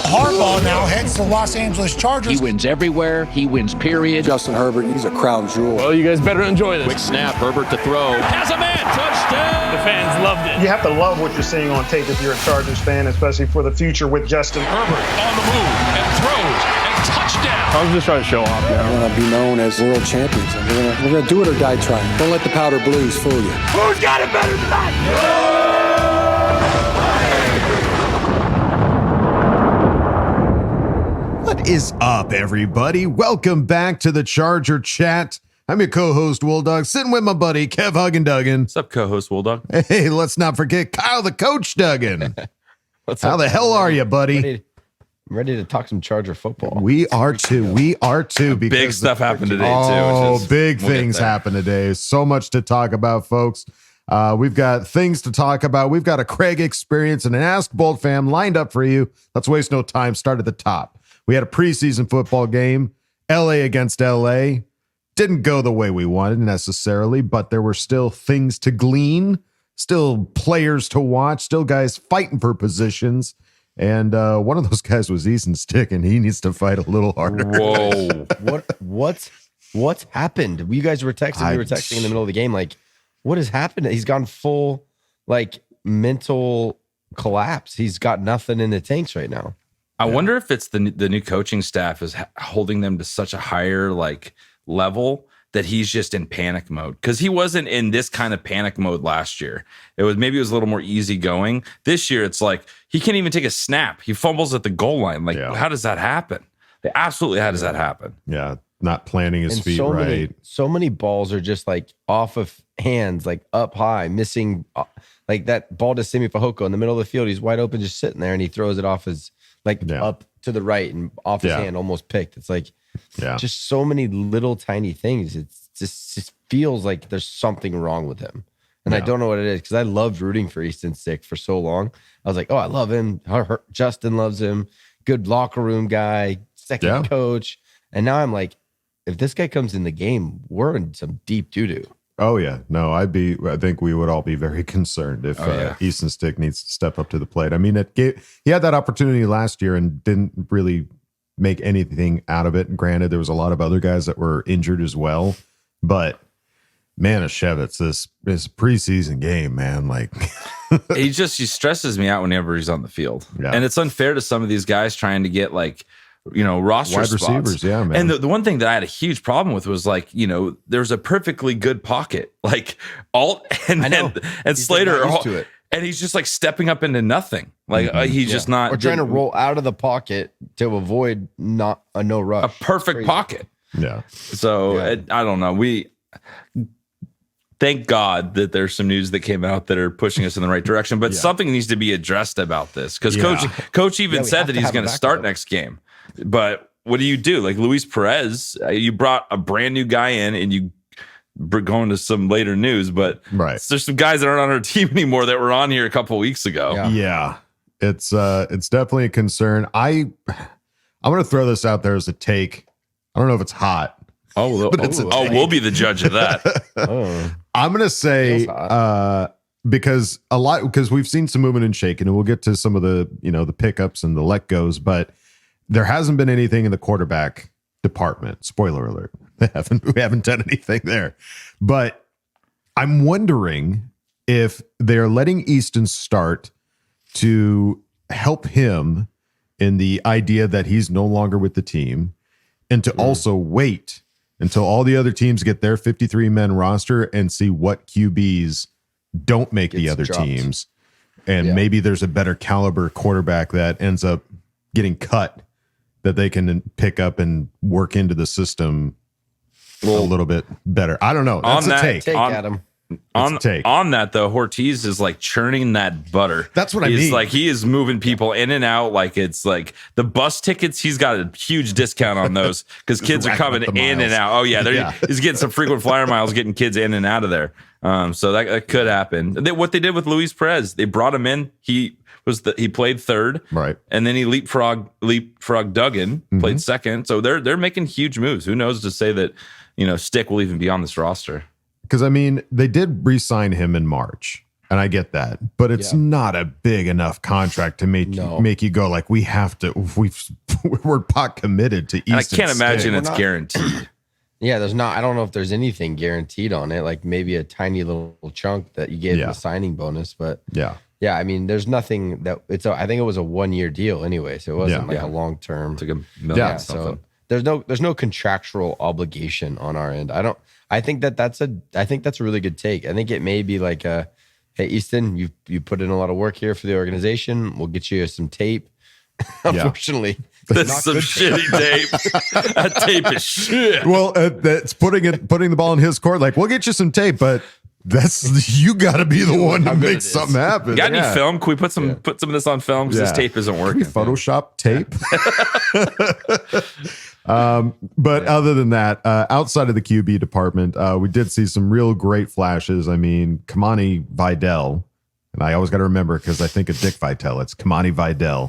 Harbaugh now heads to the Los Angeles Chargers. He wins everywhere. He wins, period. Justin Herbert, he's a crown jewel. Well, you guys better enjoy this. Quick snap, Herbert to throw. Has a man, touchdown! The fans loved it. You have to love what you're seeing on tape if you're a Chargers fan, especially for the future with Justin. Herbert on the move and throws and touchdown. I was just trying to show off. We're going to be known as world champions. And we're gonna do it or die trying. Don't let the powder blues fool you. Who's got it better than that? What is up, everybody? Welcome back to the Charger Chat. I'm your co-host, Wolldog, sitting with my buddy, Kev Huggin Duggan. What's up, co-host Wolldog? Hey, let's not forget Kyle the Coach Duggan. How the hell are you, buddy? I'm ready to talk some Charger football. We are too. Because big stuff happened today, too. Oh, big things happened today. So much to talk about, folks. We've got things to talk about. We've got a Craig experience and an Ask Boltfam lined up for you. Let's waste no time. Start at the top. We had a preseason football game, LA against LA. Didn't go the way we wanted necessarily, but there were still things to glean, still players to watch, still guys fighting for positions. And one of those guys was Easton Stick, and he needs to fight a little harder. Whoa. What's happened? You guys were texting. We were texting in the middle of the game. Like, what has happened? He's gone full, like, mental collapse. He's got nothing in the tanks right now. I wonder if it's the new coaching staff is holding them to such a higher level that he's just in panic mode, because he wasn't in this kind of panic mode last year. It was a little more easygoing. This year, it's like he can't even take a snap. He fumbles at the goal line. How does that happen? How does that happen? Yeah, not planning his feet right. So many balls are just like off of hands, like up high, missing. Like that ball to Simi Fehoko in the middle of the field. He's wide open, just sitting there, and he throws it off his up to the right and off his hand, almost picked. It's like just so many little tiny things. It just feels like there's something wrong with him. And I don't know what it is, because I loved rooting for Easton Stick for so long. I was like, oh, I love him. Justin loves him. Good locker room guy, second coach. And now I'm like, if this guy comes in the game, we're in some deep doo-doo. Oh, yeah. No, I think we would all be very concerned if Easton Stick needs to step up to the plate. I mean, he had that opportunity last year and didn't really make anything out of it. Granted, there was a lot of other guys that were injured as well. But, Manischewitz, this preseason game, man, he stresses me out whenever he's on the field. Yeah. And it's unfair to some of these guys trying to get roster wide spots. Receivers, yeah, man. And the one thing that I had a huge problem with was there's a perfectly good pocket, Alt and Slater are to it. And he's just stepping up into nothing. He's just not. Or trying to roll out of the pocket to avoid no rush. A perfect pocket. Yeah. So I don't know. Thank God that there's some news that came out that are pushing us in the right direction, but something needs to be addressed about this, because coach even said that he's going to start next game. But what do you do? Luis Perez, you brought a brand new guy in, and you going to some later news, but there's some guys that aren't on our team anymore that were on here a couple of weeks ago. Yeah. It's definitely a concern. I'm going to throw this out there as a take. I don't know if it's hot. We'll be the judge of that. I'm going to say because we've seen some movement and shaking, and we'll get to some of the the pickups and the let goes, but there hasn't been anything in the quarterback department. Spoiler alert. We haven't done anything there. But I'm wondering if they're letting Easton start to help him in the idea that he's no longer with the team, and to also wait until all the other teams get their 53-man roster and see what QBs don't make the other teams. And maybe there's a better caliber quarterback that ends up getting cut that they can pick up and work into the system a little bit better. I don't know. That's a take. Adam. On that though, Hortiz is churning that butter. That's what I mean. He is moving people in and out. It's the bus tickets. He's got a huge discount on those because kids are coming in and out. Oh yeah, he's getting some frequent flyer miles, getting kids in and out of there. So that could happen. What they did with Luis Perez, they brought him in. He played third, right, and then he leapfrog Duggan, played second. So they're making huge moves. Who knows to say that Stick will even be on this roster? Because, they did re-sign him in March. And I get that, but it's not a big enough contract to make you go like, we have to, we're pot committed to Easton. And I can't imagine Stick. it's guaranteed. Yeah, there's not. I don't know if there's anything guaranteed on it. Like maybe a tiny little chunk that you gave him a signing bonus, but yeah. I mean, there's nothing that I think it was a 1-year deal anyway, so it wasn't like a long term. It's like $1 million. So there's no contractual obligation on our end. I think that's a really good take. I think it may be like hey, Easton, you put in a lot of work here for the organization. We'll get you some tape. Unfortunately, this is some shitty tape. That tape is shit. Well, that's putting the ball in his court. Like, we'll get you some tape, but you got to be the one to make something happen. You got any film? Can we put some of this on film? Because this tape isn't working. Photoshop tape. But other than that, outside of the QB department, we did see some real great flashes. I mean, Kimani Vidal, and I always got to remember because I think of Dick Vitale. It's Kimani Vidal,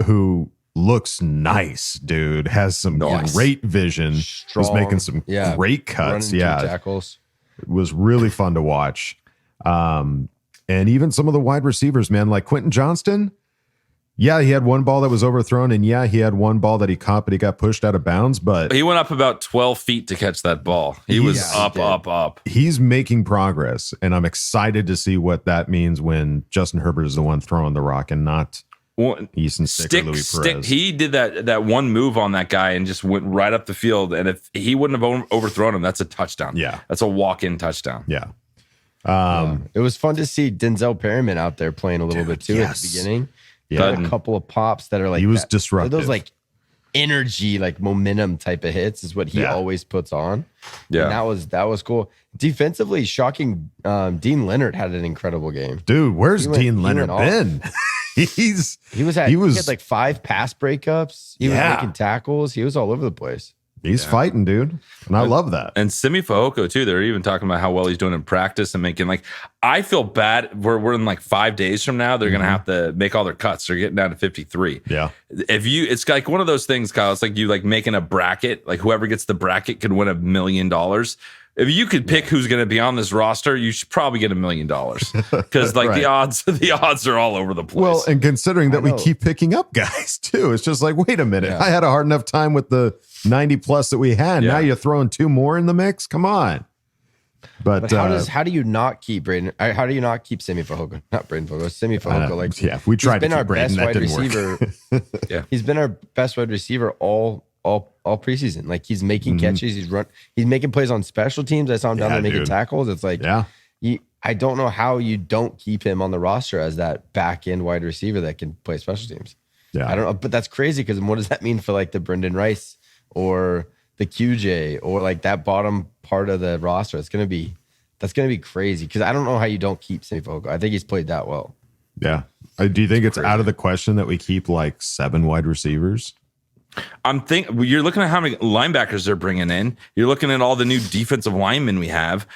who looks nice, dude. Has some great vision. Strong. Was making some great cuts. Tackles. It was really fun to watch. And even some of the wide receivers, man, like Quentin Johnston. Yeah, he had one ball that was overthrown, and he had one ball that he caught, but he got pushed out of bounds. But he went up about 12 feet to catch that ball. He was up. He's making progress, and I'm excited to see what that means when Justin Herbert is the one throwing the rock and not Easton Stick or Louis Perez. He did that one move on that guy and just went right up the field. And if he wouldn't have overthrown him, that's a touchdown. Yeah, that's a walk-in touchdown. Yeah. It was fun to see Denzel Perryman out there playing a little bit too at the beginning. Yeah, a couple of pops that are like he was disruptive. Those like energy, like momentum type of hits is what he always puts on. Yeah, and that was cool. Defensively, shocking. Dean Leonard had an incredible game. Dude, where's Dean Leonard been? he had like 5 pass breakups. He was making tackles. He was all over the place. He's fighting, dude. And I love that. And Simi Fehoko, too. They're even talking about how well he's doing in practice and making, like, I feel bad. We're in like 5 days from now. They're going to have to make all their cuts. They're getting down to 53. Yeah. It's like one of those things, Kyle. It's like you like making a bracket. Like whoever gets the bracket could win $1 million. If you could pick who's going to be on this roster, you should probably get $1 million because like the odds are all over the place. Well, and considering that we keep picking up guys too, it's just like, wait a minute. I had a hard enough time with the 90 plus that we had. Now you're throwing 2 more in the mix. Come on. But how do you not keep Braden? How do you not keep Simi Fehoko? Not Braden Fehoko, Simi Fehoko. Like, we tried to keep our Braden. Best wide receiver. He's been our best wide receiver all preseason. Like he's making catches, he's making plays on special teams. I saw him down there making tackles. It's like, I don't know how you don't keep him on the roster as that back end wide receiver that can play special teams. I don't know, but that's crazy because what does that mean for like the Brendan Rice or the QJ or like that bottom part of the roster? That's gonna be crazy because I don't know how you don't keep Simi Fehoko. I think he's played that well. Yeah. Do you think it's out of the question that we keep like 7 wide receivers? You're looking at how many linebackers they're bringing in. You're looking at all the new defensive linemen we have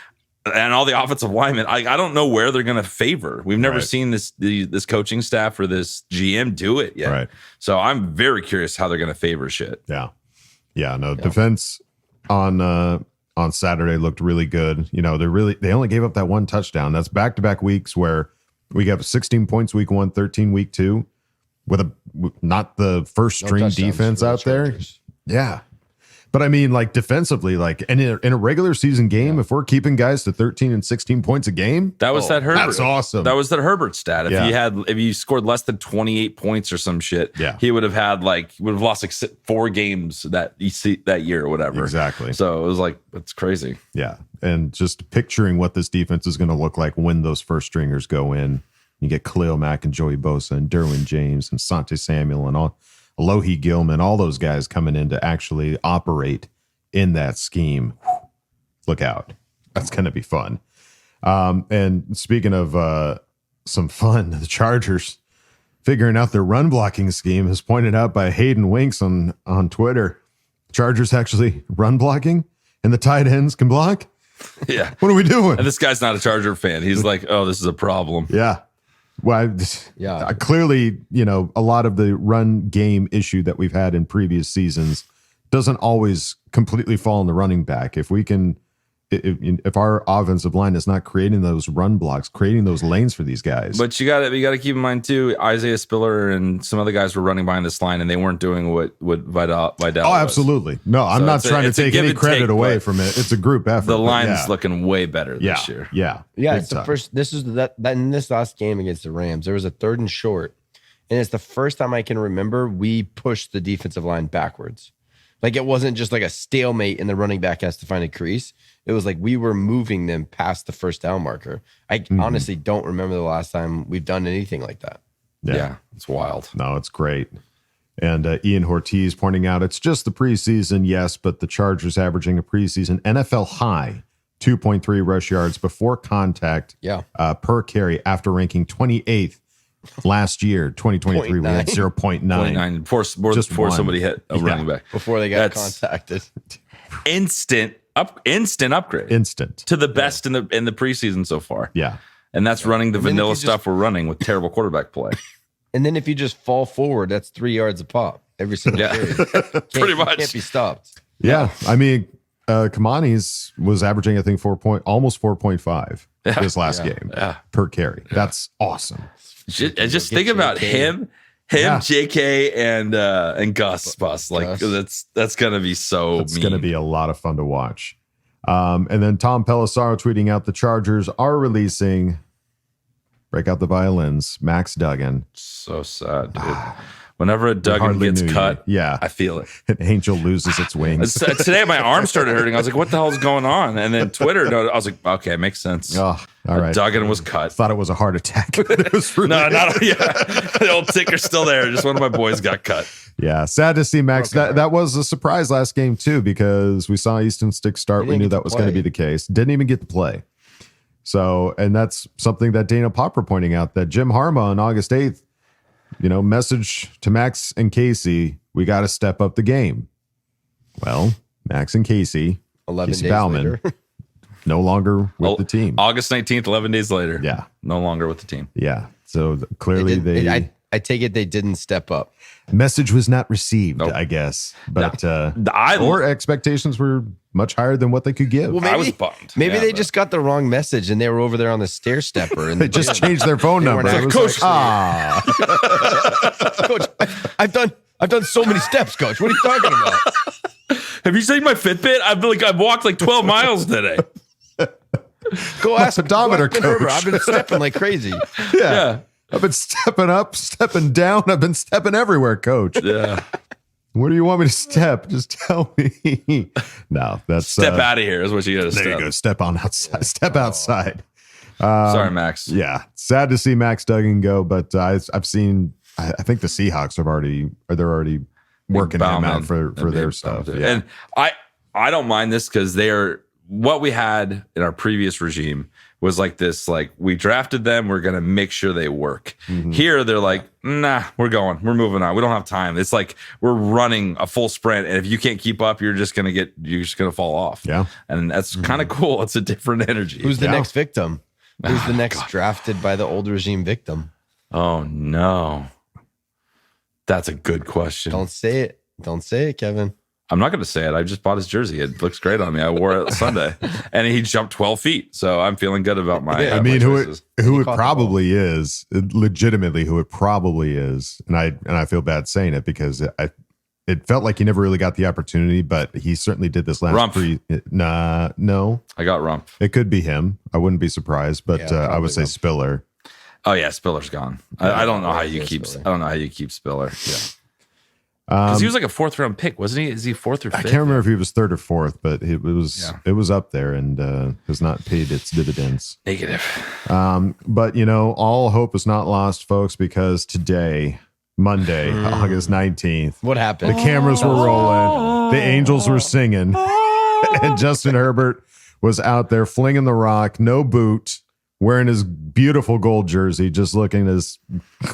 and all the offensive linemen. I don't know where they're going to favor. We've never seen this coaching staff or this GM do it yet. Right. So I'm very curious how they're going to favor shit. Yeah. Yeah. No, defense on Saturday looked really good. You know, they only gave up that 1 touchdown. That's back-to-back weeks where we got 16 points week 1, 13 week 2. With not the first string defense out there. Yeah. But I mean, like defensively, like and in a regular season game, if we're keeping guys to 13 and 16 points a game, that was that Herbert. That's awesome. That was that Herbert stat. If you scored less than 28 points or some shit, he would have lost like 4 games that year or whatever. Exactly. So it was like, it's crazy. Yeah. And just picturing what this defense is going to look like when those first stringers go in. You get Khalil Mack and Joey Bosa and Derwin James and Sante Samuel and Alohi Gilman, all those guys coming in to actually operate in that scheme. Look out. That's going to be fun. And speaking of some fun, the Chargers figuring out their run blocking scheme is pointed out by Hayden Winks on Twitter. Chargers actually run blocking and the tight ends can block. Yeah. What are we doing? And this guy's not a Charger fan. He's like, oh, this is a problem. Yeah. Well, clearly, you know, a lot of the run game issue that we've had in previous seasons doesn't always completely fall on the running back. If if our offensive line is not creating those run blocks, creating those lanes for these guys. But you got to keep in mind too, Isaiah Spiller and some other guys were running behind this line, and they weren't doing what Vidal. Oh, absolutely. No, I'm not trying to take any credit away from it. It's a group effort. The line's looking way better this year. Yeah. It's the first. This is that in this last game against the Rams, there was a 3rd and short, and it's the first time I can remember we pushed the defensive line backwards. Like it wasn't just like a stalemate and the running back has to find a crease. It was like we were moving them past the first down marker. I honestly don't remember the last time we've done anything like that. Yeah, it's wild. No, it's great. And Ian Hortiz pointing out it's just the preseason, yes, but the Chargers averaging a preseason NFL high 2.3 rush yards before contact per carry after ranking 28th last year, 2023. We had 0.9. Before somebody hit a running back. Before they got contacted. Instant upgrade. Instant. To the best in the preseason so far. Yeah. And that's running the vanilla stuff we're running with terrible quarterback play. And then if you just fall forward, that's 3 yards a pop every single period. Pretty much. Can't be stopped. Yeah. I mean, Kimani's was averaging, I think, almost 4.5 this last game per carry. That's awesome. Just think about him, JK, and Gus Bus. Like that's gonna be so. It's gonna be a lot of fun to watch. And then Tom Pelissaro tweeting out the Chargers are releasing. Break out the violins. Max Duggan. So sad, dude. Whenever a Duggan gets cut, I feel it. An angel loses its wings. Today, my arm started hurting. I was like, "What the hell is going on?" And then Twitter, I was like, "Okay, makes sense." Oh, all right. Duggan was cut. Thought it was a heart attack. It was really the old ticker's still there. Just one of my boys got cut. Yeah, sad to see Max. That was a surprise last game too, because we saw Easton Stick start. We knew that was going to be the case. Didn't even get to play. So, and that's something that Dana Popper pointing out that Jim Harbaugh on August 8th. Message to Max and Casey, we got to step up the game. Well, Max and Casey 11 Casey days Bauman, later. no longer with the team. August 19th, 11 days later. Yeah. No longer with the team. Yeah. So clearly I take it they didn't step up. Message was not received, I guess. But or expectations were much higher than what they could give. Well, maybe, I was bummed. Maybe they just got the wrong message and they were over there on the stair stepper and they just changed their phone number. Like, Coach, Coach, I've done so many steps, Coach. What are you talking about? Have you seen my Fitbit? I've walked like 12 miles today. Go ask pedometer, Coach. Coach. I've been stepping like crazy. Yeah. I've been stepping up, stepping down. I've been stepping everywhere, Coach. Yeah. Where do you want me to step? Just tell me. No, that's step out of here is what you got to step. There you go. Step on outside. Step outside. Sorry, Max. Yeah. Sad to see Max Duggan go, but I've seen, I think the Seahawks they're already working him out for their stuff. Yeah. And I don't mind this because what we had in our previous regime was like this, like we drafted them, we're going to make sure they work. Mm-hmm. Here, they're like, nah, we're moving on. We don't have time. It's like we're running a full sprint. And if you can't keep up, you're just going to fall off. Yeah. And that's kind of cool. It's a different energy. Who's the next victim? Who's the next drafted by the old regime victim? Oh, no. That's a good question. Don't say it. Don't say it, Kevin. I'm not going to say it. I just bought his jersey. It looks great on me. I wore it Sunday, and he jumped 12 feet. So I'm feeling good about my. I mean, who it probably is, legitimately, who it probably is, and I feel bad saying it because it felt like he never really got the opportunity, but he certainly did this last. Rumpf. No, I got Rumpf. It could be him. I wouldn't be surprised, but I would say Rumpf. Spiller. Oh yeah, Spiller's gone. I don't know how you keep. Spiller. I don't know how you keep Spiller. Yeah. Because he was like a 4th round pick, wasn't he? Is he 4th or 5th? I can't remember if he was 3rd or 4th, but it was up there and has not paid its dividends. Negative. But all hope is not lost, folks, because today, Monday, August 19th, What happened? the cameras were rolling, the Angels were singing, and Justin Herbert was out there flinging the rock, no boot, wearing his beautiful gold jersey, just looking as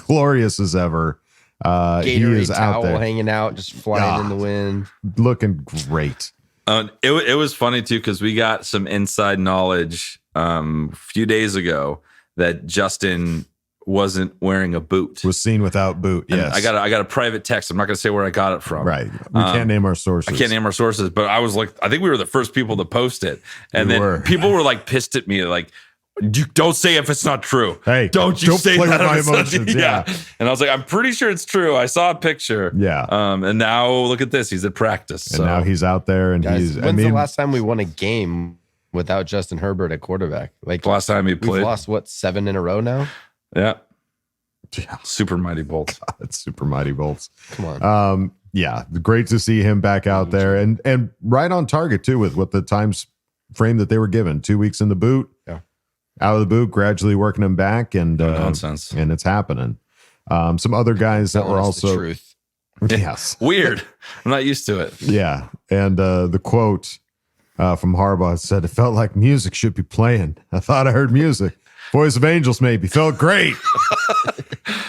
glorious as ever. He is towel out there hanging out, just flying in the wind, looking great. It was funny too because we got some inside knowledge a few days ago that Justin wasn't wearing a boot. Was seen without boot. And Yes. I got a private text. I'm not going to say where I got it from. Right. We can't name our sources. I can't name our sources, but I was like, I think we were the first people to post it. And then people were like pissed at me, like, you don't say if it's not true. Hey, don't say play that. with my emotions. Yeah. And I was like, I'm pretty sure it's true. I saw a picture. Yeah. And now look at this. He's at practice. And now he's out there and Guys, he's. when's the last time we won a game without Justin Herbert at quarterback? Like the last time he played. We've lost, what, 7 in a row now? Yeah. Super Mighty Bolts. It's Super Mighty Bolts. Come on. Yeah, great to see him back out there and right on target too with what the times frame that they were given. 2 weeks in the boot. Yeah. Out of the boot, gradually working him back, and nonsense, and it's happening. Some other guys that were also the truth. Yes, weird. I'm not used to it. Yeah, and the quote from Harbaugh said, "It felt like music should be playing. I thought I heard music. Voice of Angels maybe felt great."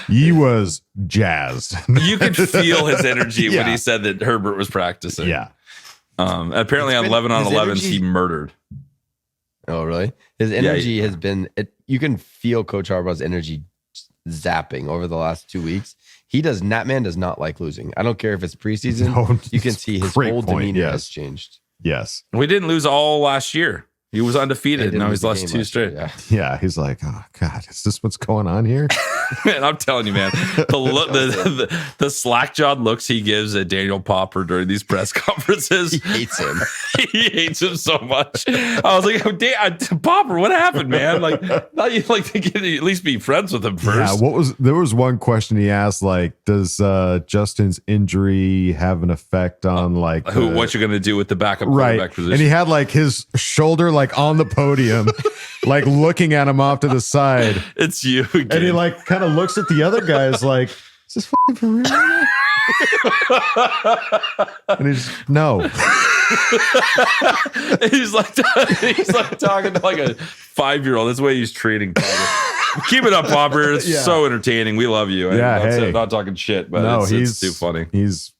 He was jazzed. You could feel his energy when he said that Herbert was practicing. Yeah. Apparently on 11 on 11s, he murdered. Oh, really? His energy has been, you can feel Coach Harbaugh's energy zapping over the last 2 weeks. That man does not like losing. I don't care if it's preseason. No, you can see his whole demeanor has changed. Yes. We didn't lose all last year. He was undefeated, and now he's lost 2 straight. Yeah, he's like, oh, God, is this what's going on here? Man, I'm telling you, man, the slack-jawed looks he gives at Daniel Popper during these press conferences. He hates him. He hates him so much. I was like, Popper, what happened, man? Like, thought you'd like to at least be friends with him first. Yeah, there was one question he asked, like, does Justin's injury have an effect on like what you're going to do with the backup quarterback position? And he had like his shoulder like on the podium, like looking at him off to the side. It's you again. And he like kind of looks at the other guys like, is this fucking for real? And he's no. he's like talking to like a 5-year-old. That's the way he's treating Popper. Keep it up, Popper. It's so entertaining. We love you. I'm not talking shit, but it's too funny. He's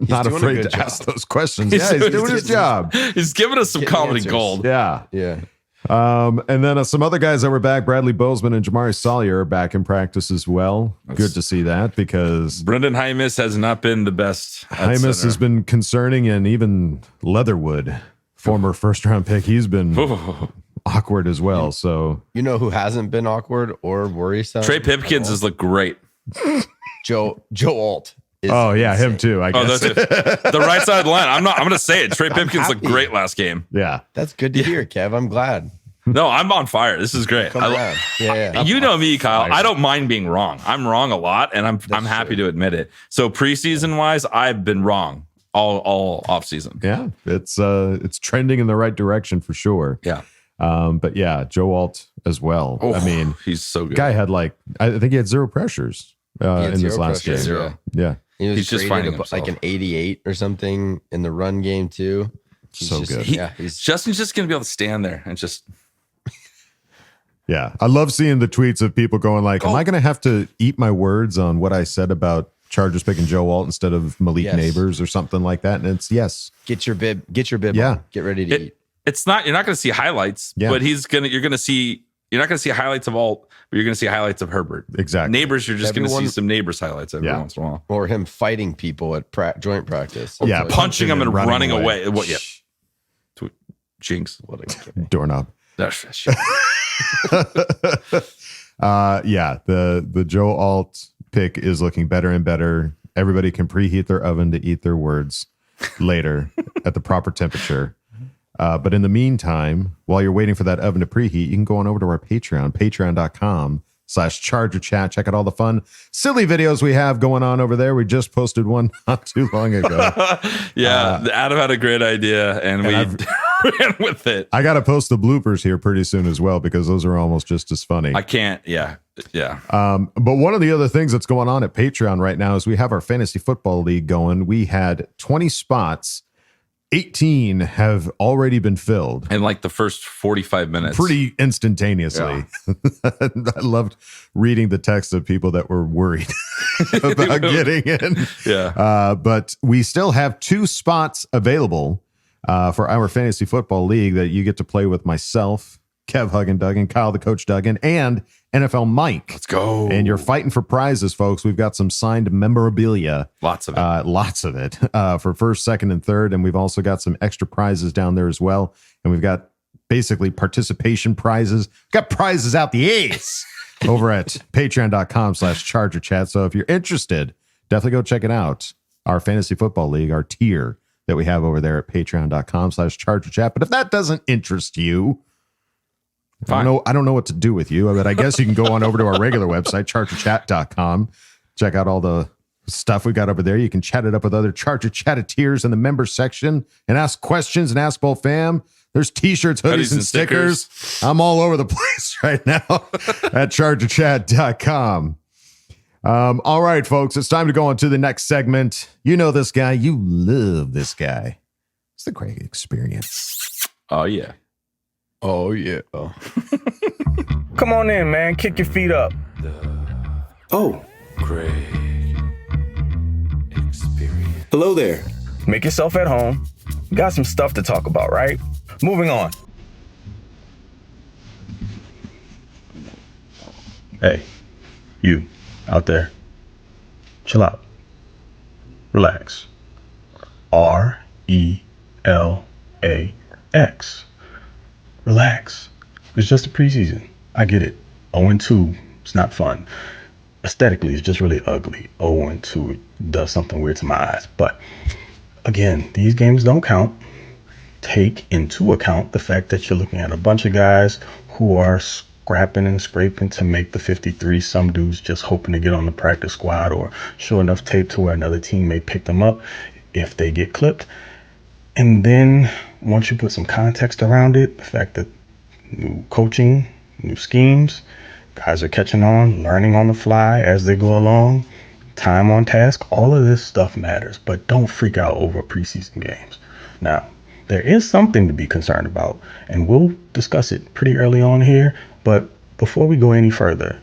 not afraid to ask those questions. He's doing his job. He's giving us some comedy gold. Yeah. Yeah. And then some other guys that were back, Bradley Bozeman and Jamari Salyer, are back in practice as well. Good to see that, because Brendan Hymus has not been the best. Hymus has been concerning, and even Leatherwood, former first-round pick, he's been awkward as well. So you know who hasn't been awkward or worrisome? Trey Pipkins has looked great. Joe Alt. Oh yeah, insane. Him too. I guess the right side of the line. I'm going to say it. Trey Pipkins looked great last game. Yeah, that's good to hear, Kev. I'm glad. No, I'm on fire. This is great. Yeah. You know me, Kyle. I don't mind being wrong. I'm wrong a lot, and I'm happy to admit it. So preseason wise, I've been wrong all off season. Yeah, it's trending in the right direction for sure. Yeah. But yeah, Joe Alt as well. I mean, he's so good. Guy had I think he had zero pressures in this last game. Zero. Yeah. He's just finding like an 88 or something in the run game too. He's so good. Justin's just going to be able to stand there and just. Yeah. I love seeing the tweets of people going like, am I going to have to eat my words on what I said about Chargers picking Joe Alt instead of Malik Neighbors or something like that? And it's yes. Get your bib yeah. on. Get ready to eat. It's not, you're not going to see highlights, but you're not going to see highlights of Alt, but you're going to see highlights of Herbert. Exactly. Neighbors, you're just going to see some Neighbors highlights every once in a while. Or him fighting people at joint practice. Yeah. Punching them and running away. What? Yeah. Jinx. What a doorknob. That's yeah. The Joe Alt pick is looking better and better. Everybody can preheat their oven to eat their words later at the proper temperature. But in the meantime, while you're waiting for that oven to preheat, you can go on over to our Patreon, patreon.com/Charger Chat. Check out all the fun, silly videos we have going on over there. We just posted one not too long ago. Adam had a great idea, and we ran with it. I got to post the bloopers here pretty soon as well, because those are almost just as funny. I can't. Yeah. But one of the other things that's going on at Patreon right now is we have our fantasy football league going. We had 20 spots. 18 have already been filled in like the first 45 minutes, pretty instantaneously. Yeah. I loved reading the text of people that were worried about getting in. Yeah. But we still have 2 spots available for our fantasy football league that you get to play with myself, Kev Huggin Duggan, Kyle the Coach Duggan, and NFL Mike. Let's go. And you're fighting for prizes, folks. We've got some signed memorabilia. Lots of it. For first, second, and third. And we've also got some extra prizes down there as well. And we've got basically participation prizes. We've got prizes out the ace over at patreon.com/ChargerChat. So if you're interested, definitely go check it out. Our fantasy football league, our tier that we have over there at patreon.com/ChargerChat. But if that doesn't interest you, I don't know what to do with you, but I guess you can go on over to our regular website, chargerchat.com. Check out all the stuff we got over there. You can chat it up with other Charger Chatteteers in the members section and ask questions and Ask Boltfam. There's t-shirts, hoodies, and stickers. I'm all over the place right now at chargerchat.com. All right, folks, it's time to go on to the next segment. You know this guy. You love this guy. It's the Craig Experience. Oh, yeah. Oh, yeah. Oh. Come on in, man. Kick your feet up. Oh. Craig Experience. Hello there. Make yourself at home. Got some stuff to talk about, right? Moving on. Hey, you out there. Chill out. Relax. RELAX. Relax. It's just a preseason. I get it. 0-2, it's not fun. Aesthetically, it's just really ugly. 0-2, it does something weird to my eyes. But again, these games don't count. Take into account the fact that you're looking at a bunch of guys who are scrapping and scraping to make the 53. Some dudes just hoping to get on the practice squad or show enough tape to where another team may pick them up if they get clipped. And then once you put some context around it, the fact that new coaching, new schemes, guys are catching on, learning on the fly as they go along, time on task, all of this stuff matters. But don't freak out over preseason games. Now, there is something to be concerned about, and we'll discuss it pretty early on here. But before we go any further,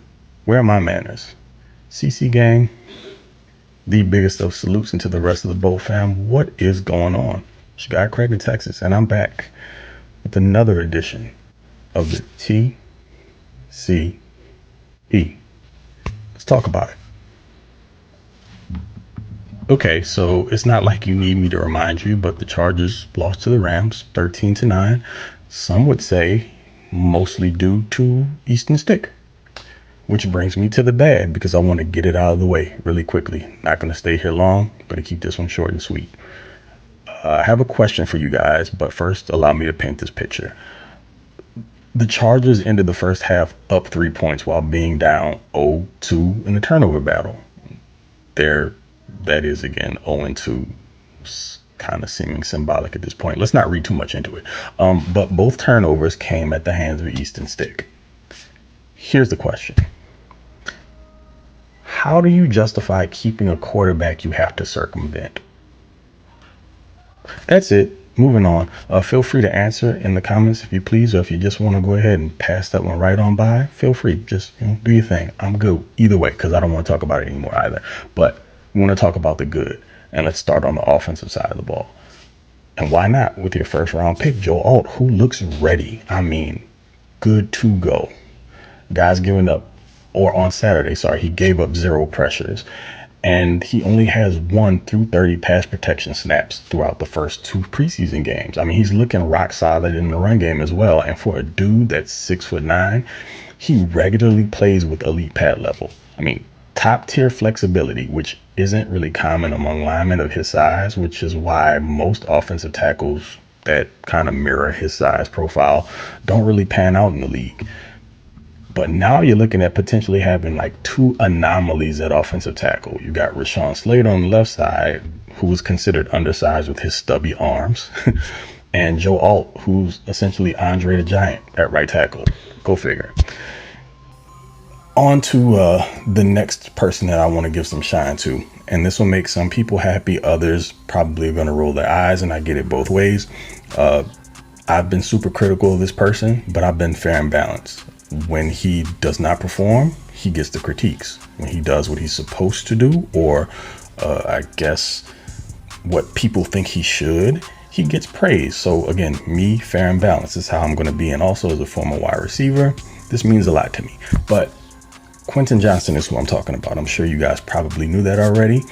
where are my manners? CC gang, the biggest of salutes into the rest of the Bolt fam. What is going on? It's your guy Craig in Texas, and I'm back with another edition of the TCE. Let's talk about it. Okay, so it's not like you need me to remind you, but the Chargers lost to the Rams 13-9. Some would say mostly due to Easton Stick, which brings me to the bad because I want to get it out of the way really quickly. Not going to stay here long. Going to keep this one short and sweet. I have a question for you guys, but first allow me to paint this picture. The Chargers ended the first half up 3 points while being down 0-2 in the turnover battle. That is, again, 0-2, kind of seeming symbolic at this point. Let's not read too much into it. But both turnovers came at the hands of Easton Stick. Here's the question. How do you justify keeping a quarterback you have to circumvent? That's it. Moving on. Feel free to answer in the comments if you please, or if you just want to go ahead and pass that one right on by, feel free. Just do your thing. I'm good either way because I don't want to talk about it anymore either. But we want to talk about the good, and let's start on the offensive side of the ball. And why not with your first round pick, Joe Alt, who looks ready. I mean, good to go. Guys giving up, or on Saturday, he gave up 0 pressures. And he only has 1 through 30 pass protection snaps throughout the first 2 preseason games. I mean, he's looking rock solid in the run game as well. And for a dude that's 6'9", he regularly plays with elite pad level. I mean, top tier flexibility, which isn't really common among linemen of his size, which is why most offensive tackles that kind of mirror his size profile don't really pan out in the league. But now you're looking at potentially having like 2 anomalies at offensive tackle. You got Rashawn Slater on the left side, who was considered undersized with his stubby arms, and Joe Alt, who's essentially Andre the Giant at right tackle. Go figure. On to the next person that I want to give some shine to. And this will make some people happy. Others probably are going to roll their eyes, and I get it both ways. I've been super critical of this person, but I've been fair and balanced. When he does not perform, he gets the critiques. When he does what he's supposed to do, or I guess what people think he should, he gets praise. So again, me, fair and balanced is how I'm going to be. And also as a former wide receiver, This means a lot to me. But Quentin Johnston is who I'm talking about. I'm sure you guys probably knew that already.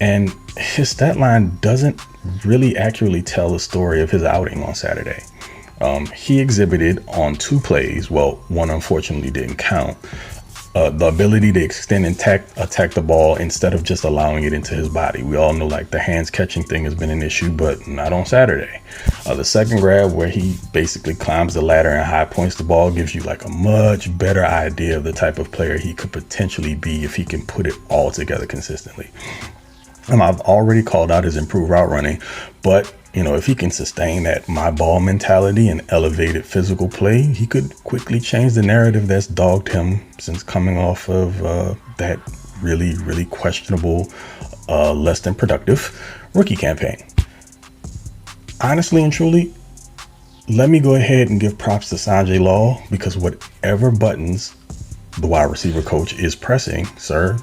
And his stat line doesn't really accurately tell the story of his outing on Saturday. He exhibited on 2 plays, well, one unfortunately didn't count, the ability to extend and attack the ball instead of just allowing it into his body. We all know like the hands catching thing has been an issue, but not on Saturday. The second grab where he basically climbs the ladder and high points the ball gives you like a much better idea of the type of player he could potentially be if he can put it all together consistently. I've already called out his improved route running, but if he can sustain that my ball mentality and elevated physical play, he could quickly change the narrative that's dogged him since coming off of that really, really questionable, less than productive rookie campaign. Honestly and truly, let me go ahead and give props to Sanjay Law, because whatever buttons the wide receiver coach is pressing, sir,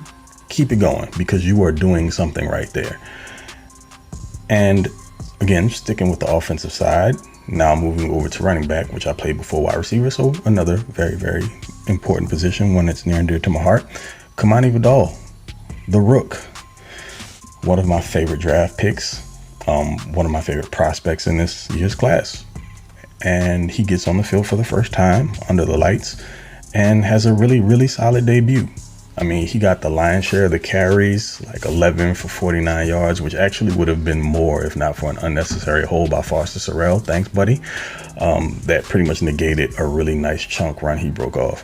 keep it going, because you are doing something right there. And again, sticking with the offensive side, now moving over to running back, which I played before wide receiver, so another very, very important position, one that's near and dear to my heart. Kimani Vidal, the Rook, one of my favorite draft picks, one of my favorite prospects in this year's class. And he gets on the field for the first time under the lights and has a really, really solid debut. I mean, he got the lion's share of the carries, like 11 for 49 yards, which actually would have been more if not for an unnecessary hold by Foster Sorrell. Thanks, buddy. That pretty much negated a really nice chunk run he broke off.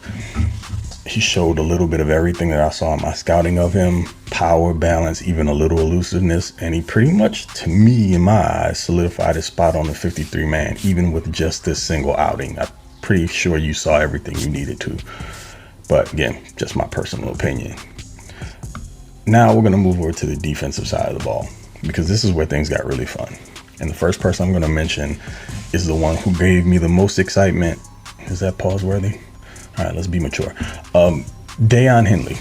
He showed a little bit of everything that I saw in my scouting of him: power, balance, even a little elusiveness. And he pretty much, to me, in my eyes, solidified his spot on the 53-man, even with just this single outing. I'm pretty sure you saw everything you needed to. But again, just my personal opinion. Now we're going to move over to the defensive side of the ball, because this is where things got really fun. And the first person I'm going to mention is the one who gave me the most excitement. Is that pause worthy? All right, let's be mature. Deion Henley.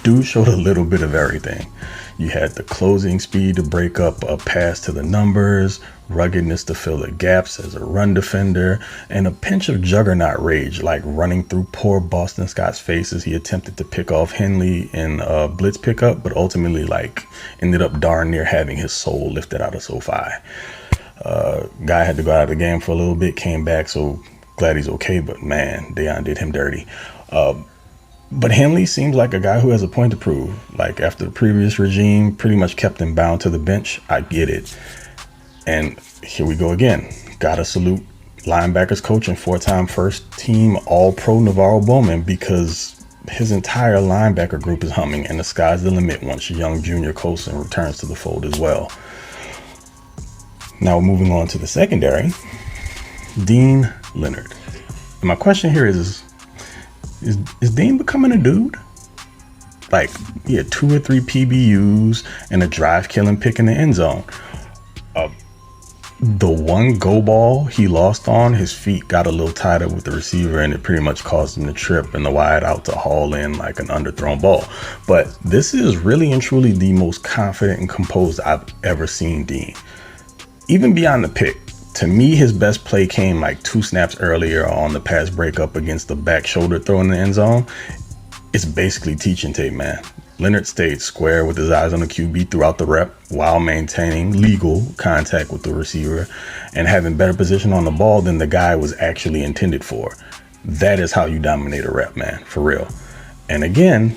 Dude showed a little bit of everything. You had the closing speed to break up a pass to the numbers, ruggedness to fill the gaps as a run defender, and a pinch of juggernaut rage, like running through poor Boston Scott's face as he attempted to pick off Henley in a blitz pickup, but ultimately ended up darn near having his soul lifted out of SoFi. Guy had to go out of the game for a little bit, came back, so glad he's okay, but man, Deion did him dirty. But Henley seems like a guy who has a point to prove. Like, after the previous regime pretty much kept him bound to the bench, I get it. And here we go again. Gotta salute linebackers coach and 4-time first team All-Pro Navarro Bowman, because his entire linebacker group is humming, and the sky's the limit once young Junior Colson returns to the fold as well. Now moving on to the secondary, Dean Leonard. And my question here is Dean becoming a dude? Like, he had 2 or 3 PBUs and a drive-killing pick in the end zone. The one go ball he lost on, his feet got a little tied up with the receiver, and it pretty much caused him to trip and the wide out to haul in like an underthrown ball. But this is really and truly the most confident and composed I've ever seen Dean. Even beyond the pick, to me, his best play came like 2 snaps earlier on the pass breakup against the back shoulder throw in the end zone. It's basically teaching tape, man. Leonard stayed square with his eyes on the QB throughout the rep while maintaining legal contact with the receiver and having better position on the ball than the guy was actually intended for. That is how you dominate a rep, man, for real. And again,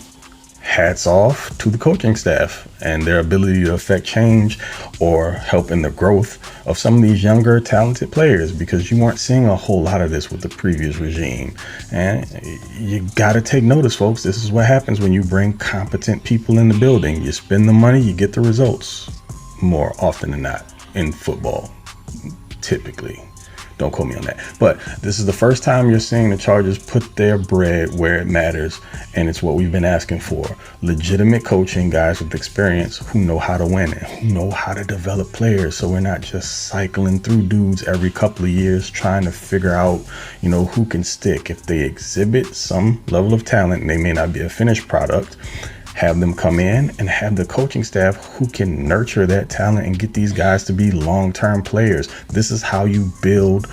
hats off to the coaching staff and their ability to affect change or help in the growth of some of these younger, talented players, because you weren't seeing a whole lot of this with the previous regime. And you got to take notice, folks. This is what happens when you bring competent people in the building. You spend the money, you get the results more often than not in football, typically. Don't quote me on that. But this is the first time you're seeing the Chargers put their bread where it matters, and it's what we've been asking for. Legitimate coaching, guys with experience who know how to win and who know how to develop players, so we're not just cycling through dudes every couple of years trying to figure out, who can stick. If they exhibit some level of talent, and they may not be a finished product, have them come in and have the coaching staff who can nurture that talent and get these guys to be long-term players. This is how you build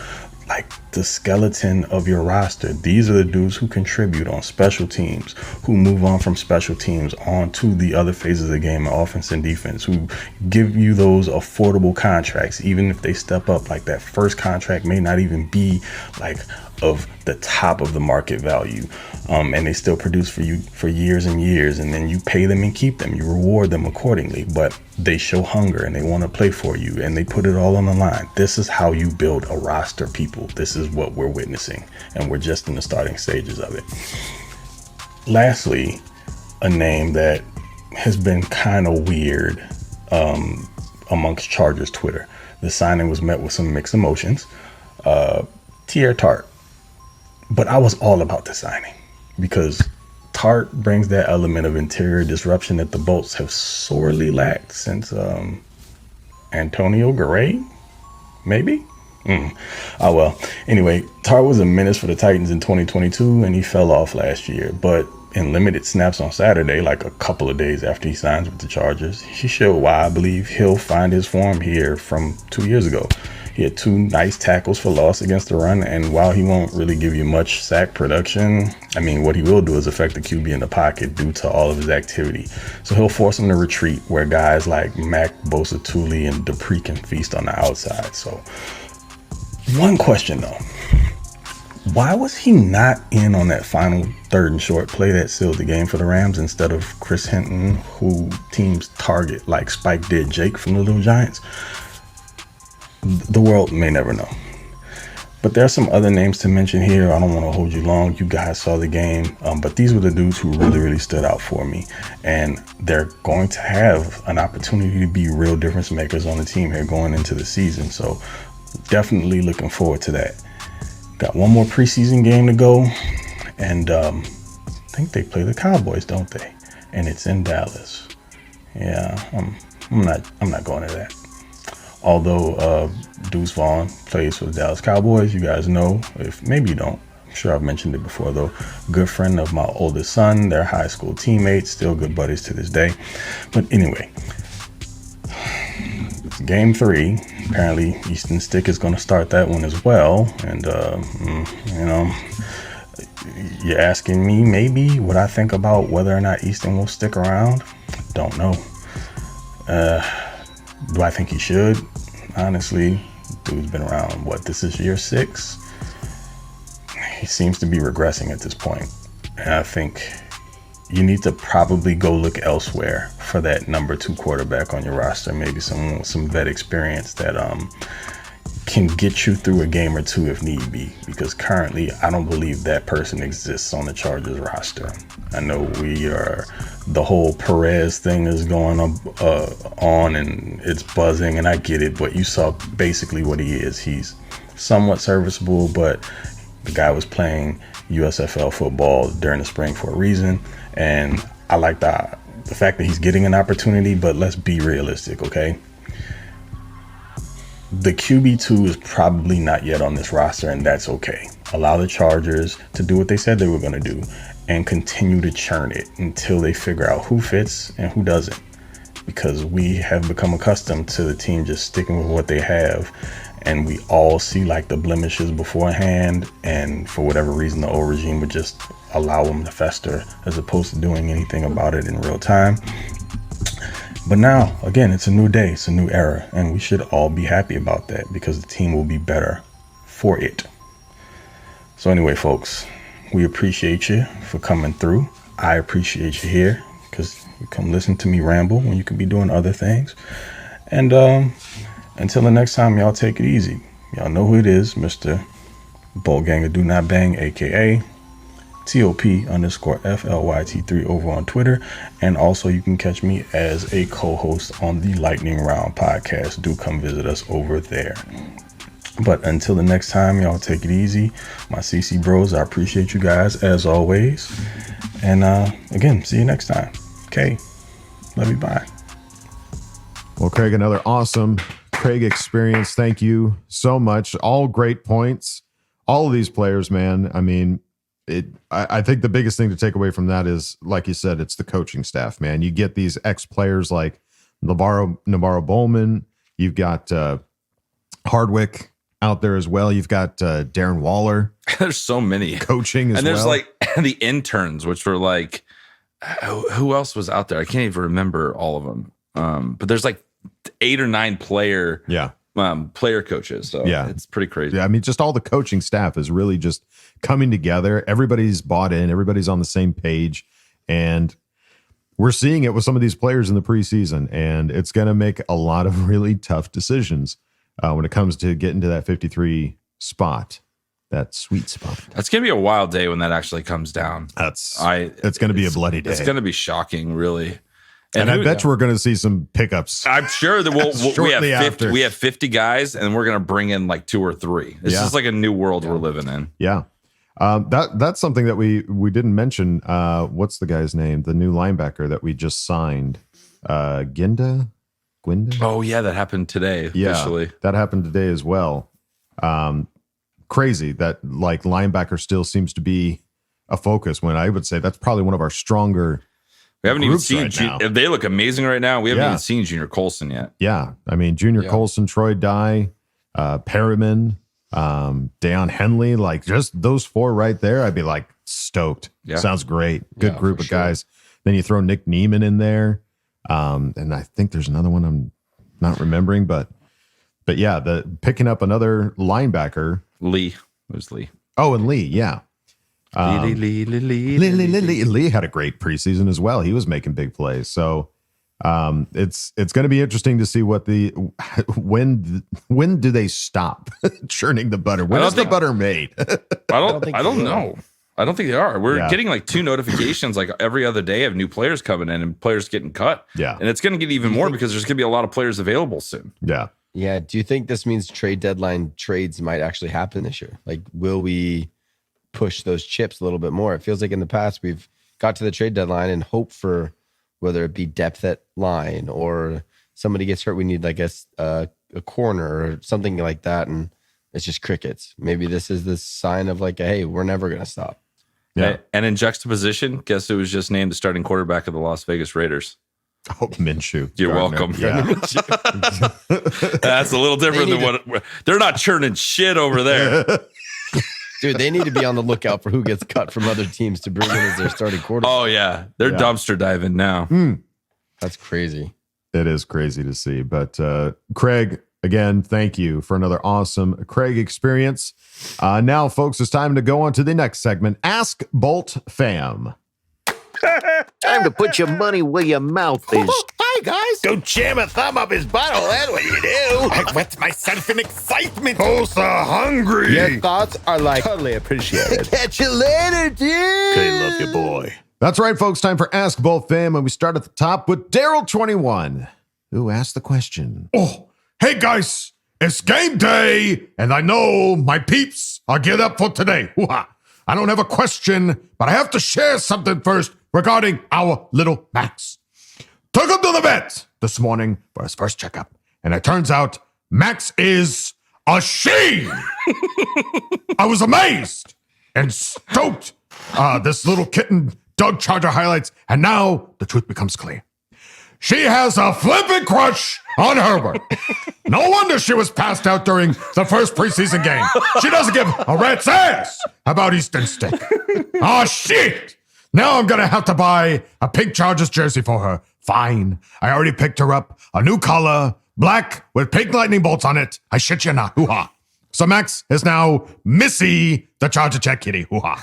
the skeleton of your roster. These are the dudes who contribute on special teams, who move on from special teams on to the other phases of the game, offense and defense, who give you those affordable contracts, even if they step up. Like that first contract may not even be like of the top of the market value, and they still produce for you for years and years, and then you pay them and keep them, you reward them accordingly, but they show hunger and they want to play for you and they put it all on the line. This is how you build a roster, people. This is what we're witnessing, and we're just in the starting stages of it. Lastly, a name that has been kind of weird amongst Chargers Twitter. The signing was met with some mixed emotions. Tier Tart. But I was all about the signing because Tart brings that element of interior disruption that the Bolts have sorely lacked since Antonio Garay, maybe? Oh, well. Anyway, Tart was a menace for the Titans in 2022, and he fell off last year. But in limited snaps on Saturday, like a couple of days after he signs with the Chargers, he showed why I believe he'll find his form here from 2 years ago. He had 2 nice tackles for loss against the run, and while he won't really give you much sack production, I mean, what he will do is affect the QB in the pocket due to all of his activity. So he'll force him to retreat where guys like Mac, Bosa, Thule, and Dupree can feast on the outside. So one question though, why was he not in on that final 3rd and short play that sealed the game for the Rams instead of Chris Hinton, who teams target like Spike did Jake from the Little Giants? The world may never know. But there are some other names to mention here. I don't want to hold you long. You guys saw the game. But these were the dudes who really stood out for me. And they're going to have an opportunity to be real difference makers on the team here going into the season. So definitely looking forward to that. Got one more preseason game to go. And I think they play the Cowboys, don't they? And it's in Dallas. Yeah, I'm not going to that. Although Deuce Vaughn plays for the Dallas Cowboys, you guys know, if maybe you don't, I'm sure I've mentioned it before though, good friend of my oldest son, they're high school teammates, still good buddies to this day. But anyway, game 3, apparently Easton Stick is going to start that one as well. And, you know, you're asking me maybe what I think about whether or not Easton will stick around. Don't know. Do I think he should? Honestly, dude's been around, this is year 6? He seems to be regressing at this point. And I think you need to probably go look elsewhere for that number 2 quarterback on your roster. Maybe some vet experience that can get you through a game or 2 if need be. Because currently, I don't believe that person exists on the Chargers roster. I know the whole Perez thing is going on and it's buzzing, and I get it, but you saw basically what he is. He's somewhat serviceable, but the guy was playing USFL football during the spring for a reason, and I like the fact that he's getting an opportunity, but let's be realistic, okay? The QB2 is probably not yet on this roster, and that's okay. Allow the Chargers to do what they said they were going to do and continue to churn it until they figure out who fits and who doesn't. Because we have become accustomed to the team just sticking with what they have, and we all see like the blemishes beforehand, and for whatever reason the old regime would just allow them to fester as opposed to doing anything about it in real time. But now, again, it's a new day, it's a new era, and we should all be happy about that because the team will be better for it. So anyway, folks, we appreciate you for coming through. I appreciate you here because you come listen to me ramble when you could be doing other things. And until the next time, y'all take it easy. Y'all know who it is, Mr. Boltganger Do Not Bang, aka TOP_FLYT3 over on Twitter. And also you can catch me as a co-host on the Lightning Round podcast. Do come visit us over there. But until the next time, y'all take it easy. My CC bros, I appreciate you guys as always. And again, see you next time. Okay. Love you. Bye. Well, Craig, another awesome Craig experience. Thank you so much. All great points. All of these players, man. I mean, I think the biggest thing to take away from that is, like you said, it's the coaching staff, man. You get these ex-players like Navarro Bowman. You've got Hardwick. out there as well. You've got Darren Waller. There's so many coaching as well. And there's like the interns, which were like, who else was out there? I can't even remember all of them. But there's like 8 or 9 player coaches. So it's pretty crazy. Yeah, I mean, just all the coaching staff is really just coming together. Everybody's bought in. Everybody's on the same page. And we're seeing it with some of these players in the preseason. And it's going to make a lot of really tough decisions when it comes to getting to that 53 spot. That sweet spot. That's going to be a wild day when that actually comes down. It's going to be a bloody day. It's going to be shocking, really. And I bet you we're going to see some pickups. I'm sure that we have 50 guys, and we're going to bring in like 2 or 3. It's just like a new world we're living in. Yeah. That's something that we didn't mention. What's the guy's name? The new linebacker that we just signed. Gwenda? Oh, yeah, that happened today. Officially. Yeah, that happened today as well. Crazy that like linebacker still seems to be a focus when I would say that's probably one of our stronger. We haven't even seen they look amazing right now. We haven't even seen Junior Colson yet. Yeah. I mean, Junior Colson, Troy Dye, Perriman, Deion Henley, like just those 4 right there. I'd be like stoked. Yeah. Sounds great. Good group of guys. Then you throw Nick Neiman in there. And I think there's another one I'm not remembering, but yeah, picking up another linebacker. Lee. It was Lee. Oh, and Lee. Yeah. Lee had a great preseason as well. He was making big plays. So it's going to be interesting to see what when do they stop churning the butter? When is the butter made? I don't know. I don't think they are. We're getting like 2 notifications like every other day of new players coming in and players getting cut. Yeah. And it's going to get even more because there's going to be a lot of players available soon. Yeah. Yeah. Do you think this means trade deadline trades might actually happen this year? Like, will we push those chips a little bit more? It feels like in the past we've got to the trade deadline and hope for whether it be depth at line or somebody gets hurt. We need, like, a corner or something like that. And it's just crickets. Maybe this is the sign of like, hey, we're never going to stop. Yeah. And in juxtaposition, guess who was just named the starting quarterback of the Las Vegas Raiders? Oh, Minshew. You're welcome. Yeah. That's a little different than what they're not churning shit over there. Dude, they need to be on the lookout for who gets cut from other teams to bring in as their starting quarterback. Oh, yeah. They're dumpster diving now. That's crazy. It is crazy to see. But Craig, again, thank you for another awesome Craig experience. Now, folks, it's time to go on to the next segment. Ask Boltfam. Time to put your money where your mouth is. Hi, guys. Go jam a thumb up his butthole. That's what you do. I wet myself in excitement. Oh, so hungry. Your thoughts are like totally appreciated. Catch you later, dude. Okay, love you, boy. That's right, folks. Time for Ask Boltfam, and we start at the top with Daryl21, who asked the question. Oh, hey, guys. It's game day, and I know my peeps are geared up for today. Hoo-ha. I don't have a question, but I have to share something first regarding our little Max. Took him to the vet this morning for his first checkup, and it turns out Max is a she. I was amazed and stoked. This little kitten dug Charger highlights, and now the truth becomes clear. She has a flipping crush on Herbert. No wonder she was passed out during the first preseason game. She doesn't give a rat's ass about Easton Stick. Oh, shit. Now I'm going to have to buy a pink Chargers jersey for her. Fine. I already picked her up a new color, black with pink lightning bolts on it. I shit you not. Hoo-ha. So Max is now Missy, the Charger Check Kitty. Hoo-ha.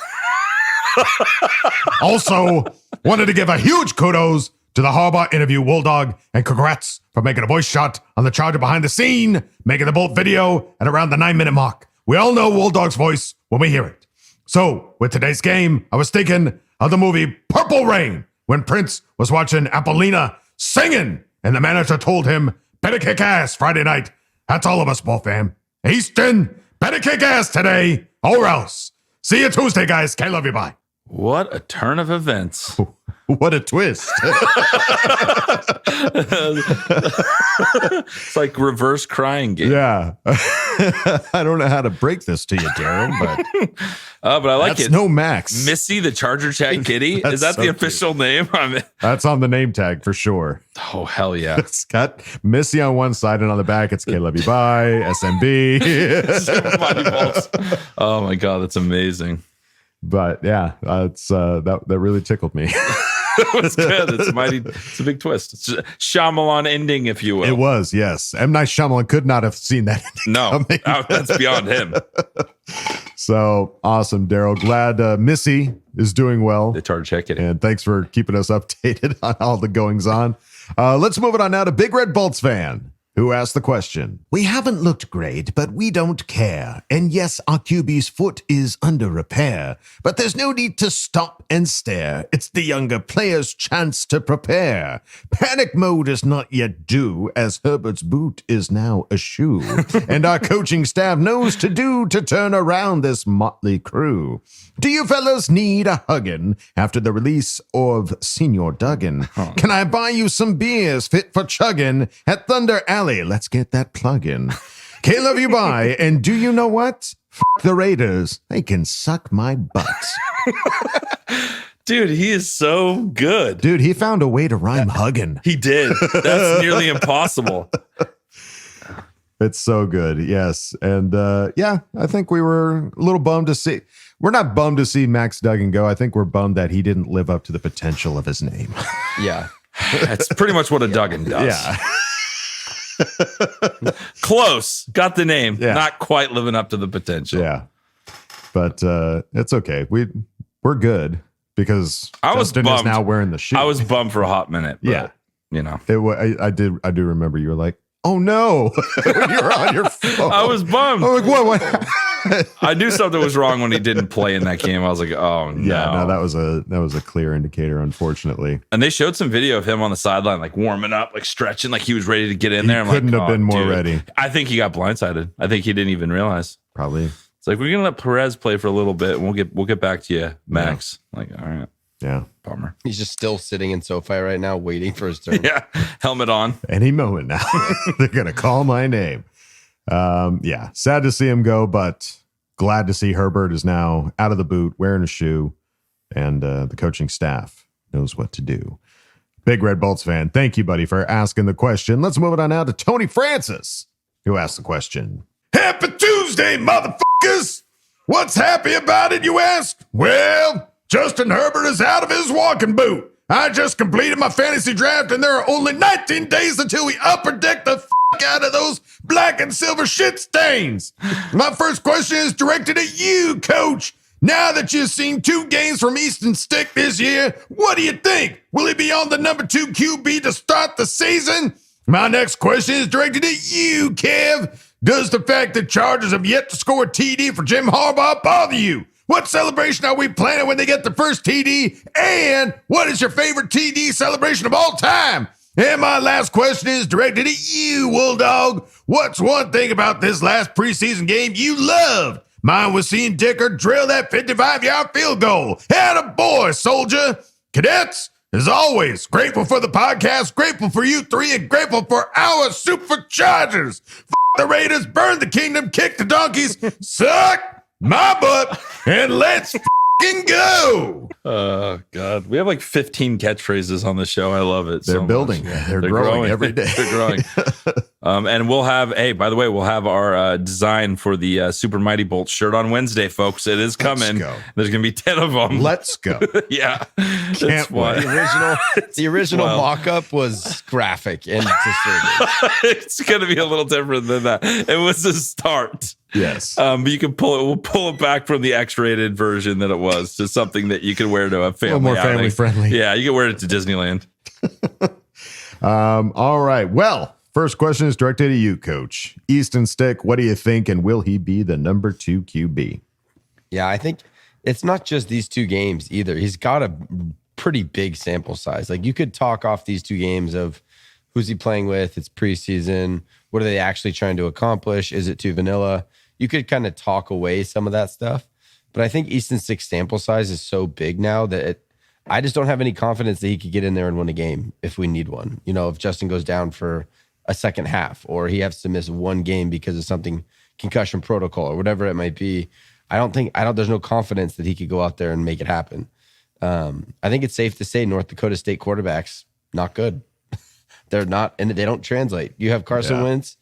Also, wanted to give a huge kudos to the Harbaugh interview, Wolldog, and congrats for making a voice shot on the Charger behind the scene, making the Bolt video at around the 9-minute mark. We all know Wolldog's voice when we hear it. So, with today's game, I was thinking of the movie Purple Rain, when Prince was watching Apollina singing, and the manager told him, better kick ass Friday night. That's all of us, Bolt fam. Easton, better kick ass today, or else. See you Tuesday, guys. I love you, bye. What a turn of events. What a twist. It's like reverse crying game. Yeah. I don't know how to break this to you, Daryl, but I like that's it. no Max. Missy, the Charger Chat Kitty. Is that so the cute. official name? That's on the name tag for sure. Oh, hell yeah. It's got Missy on one side and on the back, it's Love You Bye, SMB. Mighty Bolts. Oh my God, that's amazing. But yeah, it's that really tickled me. It was good. It's a big twist. It's a Shyamalan ending, if you will. It was, yes. M. Night Shyamalan could not have seen that. No, that's beyond him. So awesome, Daryl. Glad Missy is doing well. The Charger Chat Kitty. And thanks for keeping us updated on all the goings on. Let's move it on now to Big Red Bolts fan, who asked the question. We haven't looked great, but we don't care. And yes, our QB's foot is under repair, but there's no need to stop and stare. It's the younger player's chance to prepare. Panic mode is not yet due, as Herbert's boot is now a shoe. And our coaching staff knows to do to turn around this motley crew. Do you fellas need a huggin' after the release of Senior Duggan? Can I buy you some beers fit for chugging at Thunder Alley? Let's get that plug-in. Love You Bye, and do you know what? F the Raiders. They can suck my butt. Dude, he is so good. Dude, he found a way to rhyme huggin'. He did. That's nearly impossible. It's so good, yes. And yeah, I think we were a little bummed to see. We're not bummed to see Max Duggan go. I think we're bummed that he didn't live up to the potential of his name. Yeah. That's pretty much what a Duggan does. Yeah. Close. Got the name. Yeah. Not quite living up to the potential. Yeah. But it's okay. We're good because Justin is now wearing the shoe. I was bummed for a hot minute. But, yeah. You know. I do remember you were like, oh no. When you were on your phone. I was bummed. I'm like, what? I knew something was wrong when he didn't play in that game. I was like, oh no. Yeah, no, that was a clear indicator, unfortunately. And they showed some video of him on the sideline, like warming up, like stretching, like he was ready to get in there. I'm couldn't like, have been more dude. ready. I think he got blindsided. I think he didn't even realize. Probably. It's like, we're gonna let Perez play for a little bit, and we'll get back to you, Max. Yeah. Like, all right. Yeah. Bummer. He's just still sitting in SoFi right now, waiting for his turn. Yeah. Helmet on. Any moment now. They're gonna call my name. Yeah. Sad to see him go, but glad to see Herbert is now out of the boot, wearing a shoe, and the coaching staff knows what to do. Big Red Bolts fan, thank you, buddy, for asking the question. Let's move it on now to Tony Francis, who asked the question. Happy Tuesday, motherfuckers! What's happy about it, you ask? Well, Justin Herbert is out of his walking boot. I just completed my fantasy draft, and there are only 19 days until we upper deck the out of those black and silver shit stains. My first question is directed at you, coach. Now that you've seen 2 games from Easton Stick this year, what do you think? Will he be on the number 2 QB to start the season? My next question is directed at you, Kev. Does the fact that Chargers have yet to score a TD for Jim Harbaugh bother you? What celebration are we planning when they get the first TD? And what is your favorite TD celebration of all time? And my last question is directed at you, Wolldog. What's one thing about this last preseason game you loved? Mine was seeing Dicker drill that 55-yard field goal. Attaboy, soldier. Cadets, as always, grateful for the podcast, grateful for you 3, and grateful for our superchargers. The Raiders, burn the kingdom, kick the donkeys, suck my butt, and let's fucking go. Oh, God. We have like 15 catchphrases on the show. I love it. They're building. They're growing every day. They're growing. And we'll have, hey, by the way, we'll have our design for the Super Mighty Bolt shirt on Wednesday, folks. It is coming. There's going to be 10 of them. Let's go. Yeah. Can't wait. The original mock-up was graphic and distorted. It's going to be a little different than that. It was a start. Yes. But you can pull it. We'll pull it back from the X-rated version that it was to something that you can wear to a family. A little more family friendly. Yeah, you can wear it to Disneyland. All right. Well, first question is directed at you, Coach. Easton Stick, what do you think, and will he be the number 2 QB? Yeah, I think it's not just these 2 games either. He's got a pretty big sample size. Like, you could talk off these 2 games of who's he playing with, it's preseason, what are they actually trying to accomplish, is it too vanilla? You could kind of talk away some of that stuff. But I think Easton Stick's sample size is so big now that I just don't have any confidence that he could get in there and win a game if we need one. You know, if Justin goes down for a second half, or he has to miss one game because of something, concussion protocol or whatever it might be. There's no confidence that he could go out there and make it happen. I think it's safe to say North Dakota State quarterbacks, not good. They're not, and they don't translate. You have Carson Wentz,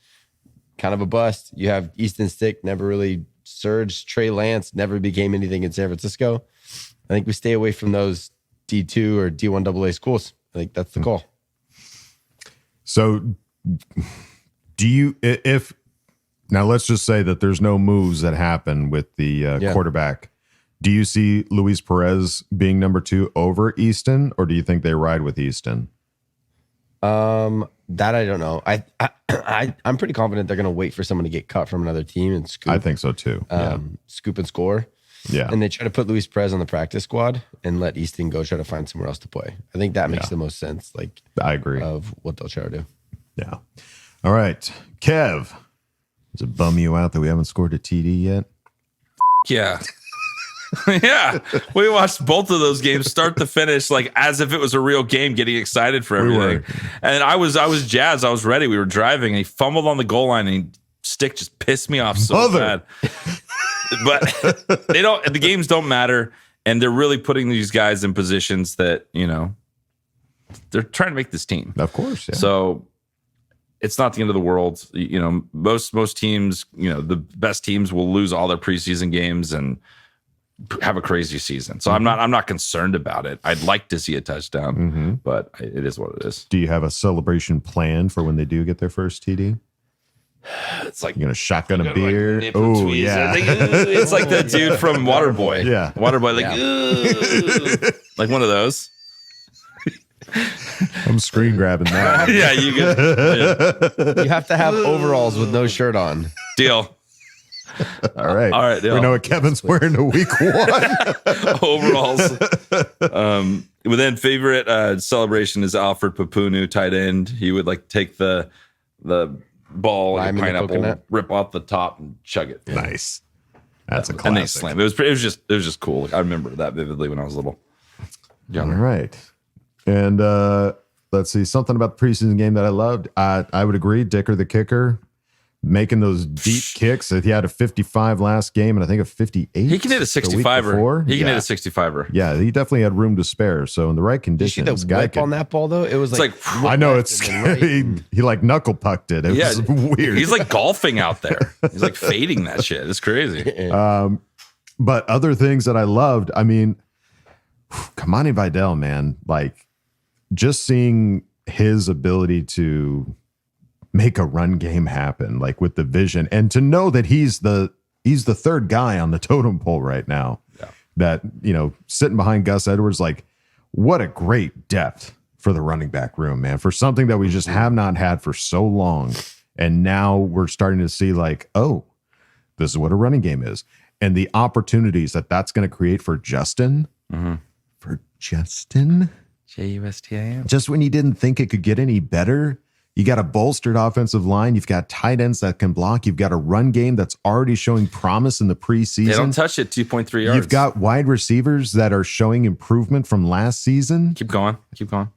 kind of a bust. You have Easton Stick, never really surged. Trey Lance never became anything in San Francisco. I think we stay away from those D2 or D1 AA schools. I think that's the call. So do you, if now let's just say that there's no moves that happen with the quarterback. Do you see Luis Perez being number 2 over Easton, or do you think they ride with Easton? That I don't know. I'm pretty confident they're going to wait for someone to get cut from another team and scoop. I think so too. Scoop and score. Yeah. And they try to put Luis Perez on the practice squad and let Easton go try to find somewhere else to play. I think that makes the most sense. Like, I agree of what they'll try to do. Yeah. All right. Kev, does it bum you out that we haven't scored a TD yet? Yeah. Yeah. We watched both of those games start to finish, like as if it was a real game, getting excited for everything. And I was jazzed. I was ready. We were driving and he fumbled on the goal line and Stick just pissed me off so bad. But the games don't matter. And they're really putting these guys in positions that, they're trying to make this team. Of course. Yeah. So it's not the end of the world. Most teams, the best teams will lose all their preseason games and have a crazy season. So I'm not concerned about it. I'd like to see a touchdown, but it is what it is. Do you have a celebration plan for when they do get their first TD? It's like you're gonna shotgun a beer. Oh yeah, it's like that dude from Waterboy. Yeah, Waterboy, like one of those. I'm screen grabbing that. Yeah, you get. You have to have overalls with no shirt on. Deal. All right. Deal. We know what Kevin's wearing to week 1. Overalls. But then favorite celebration is Alfred Papunu, tight end. He would take the ball and pineapple, rip off the top and chug it. Nice. That's a classic. And they slam. It was just cool. I remember that vividly when I was little. Younger. All right. And let's see, something about the preseason game that I loved. I would agree, Dicker the kicker, making those deep kicks. He had a 55 last game and I think a 58. He can hit a 65er. He can hit a 65er. Yeah, he definitely had room to spare. So in the right conditions, you see the whip on that ball though? It was like I know it's he like knuckle pucked it. It was weird. He's like golfing out there. He's like fading that shit. It's crazy. But other things that I loved, I mean, Kimani Vidal, man, like just seeing his ability to make a run game happen, like with the vision, and to know that he's the third guy on the totem pole right now. Yeah. That, sitting behind Gus Edwards, like what a great depth for the running back room, man, for something that we just have not had for so long. And now we're starting to see like, oh, this is what a running game is. And the opportunities that's going to create for Justin, for Justin, Justin, just when you didn't think it could get any better. You got a bolstered offensive line. You've got tight ends that can block. You've got a run game that's already showing promise in the preseason. They don't touch it 2.3 yards. You've got wide receivers that are showing improvement from last season. Keep going. Don't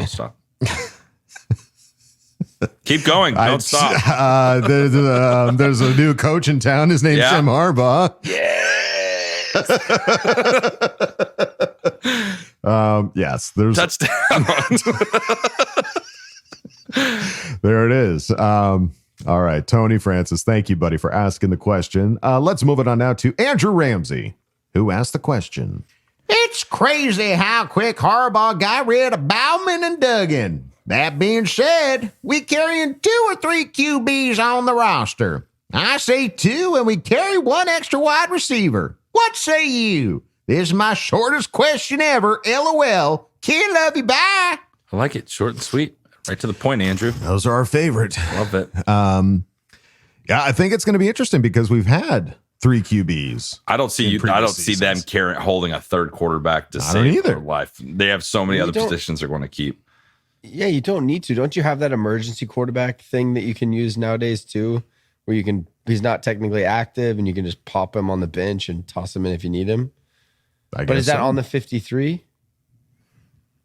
stop. Keep going. Don't stop. There's a new coach in town. His name's Jim Harbaugh. Yes, there's touchdown. There it is. All right, Tony Francis, thank you, buddy, for asking the question. Let's move it on now to Andrew Ramsey, who asked the question. It's crazy how quick Harbaugh got rid of Bauman and Duggan. That being said, we carrying 2 or 3 QBs on the roster. I say 2, and we carry 1 extra wide receiver. What say you? This is my shortest question ever. LOL. Kid, love you. Bye. I like it. Short and sweet. Right to the point, Andrew. Those are our favorite. Love it. Yeah, I think it's going to be interesting because we've had 3 QBs. I don't see them holding a third quarterback to save their life. They have so many other positions they're going to keep. Yeah, you don't need to. Don't you have that emergency quarterback thing that you can use nowadays too, where he's not technically active and you can just pop him on the bench and toss him in if you need him? But is that on the 53?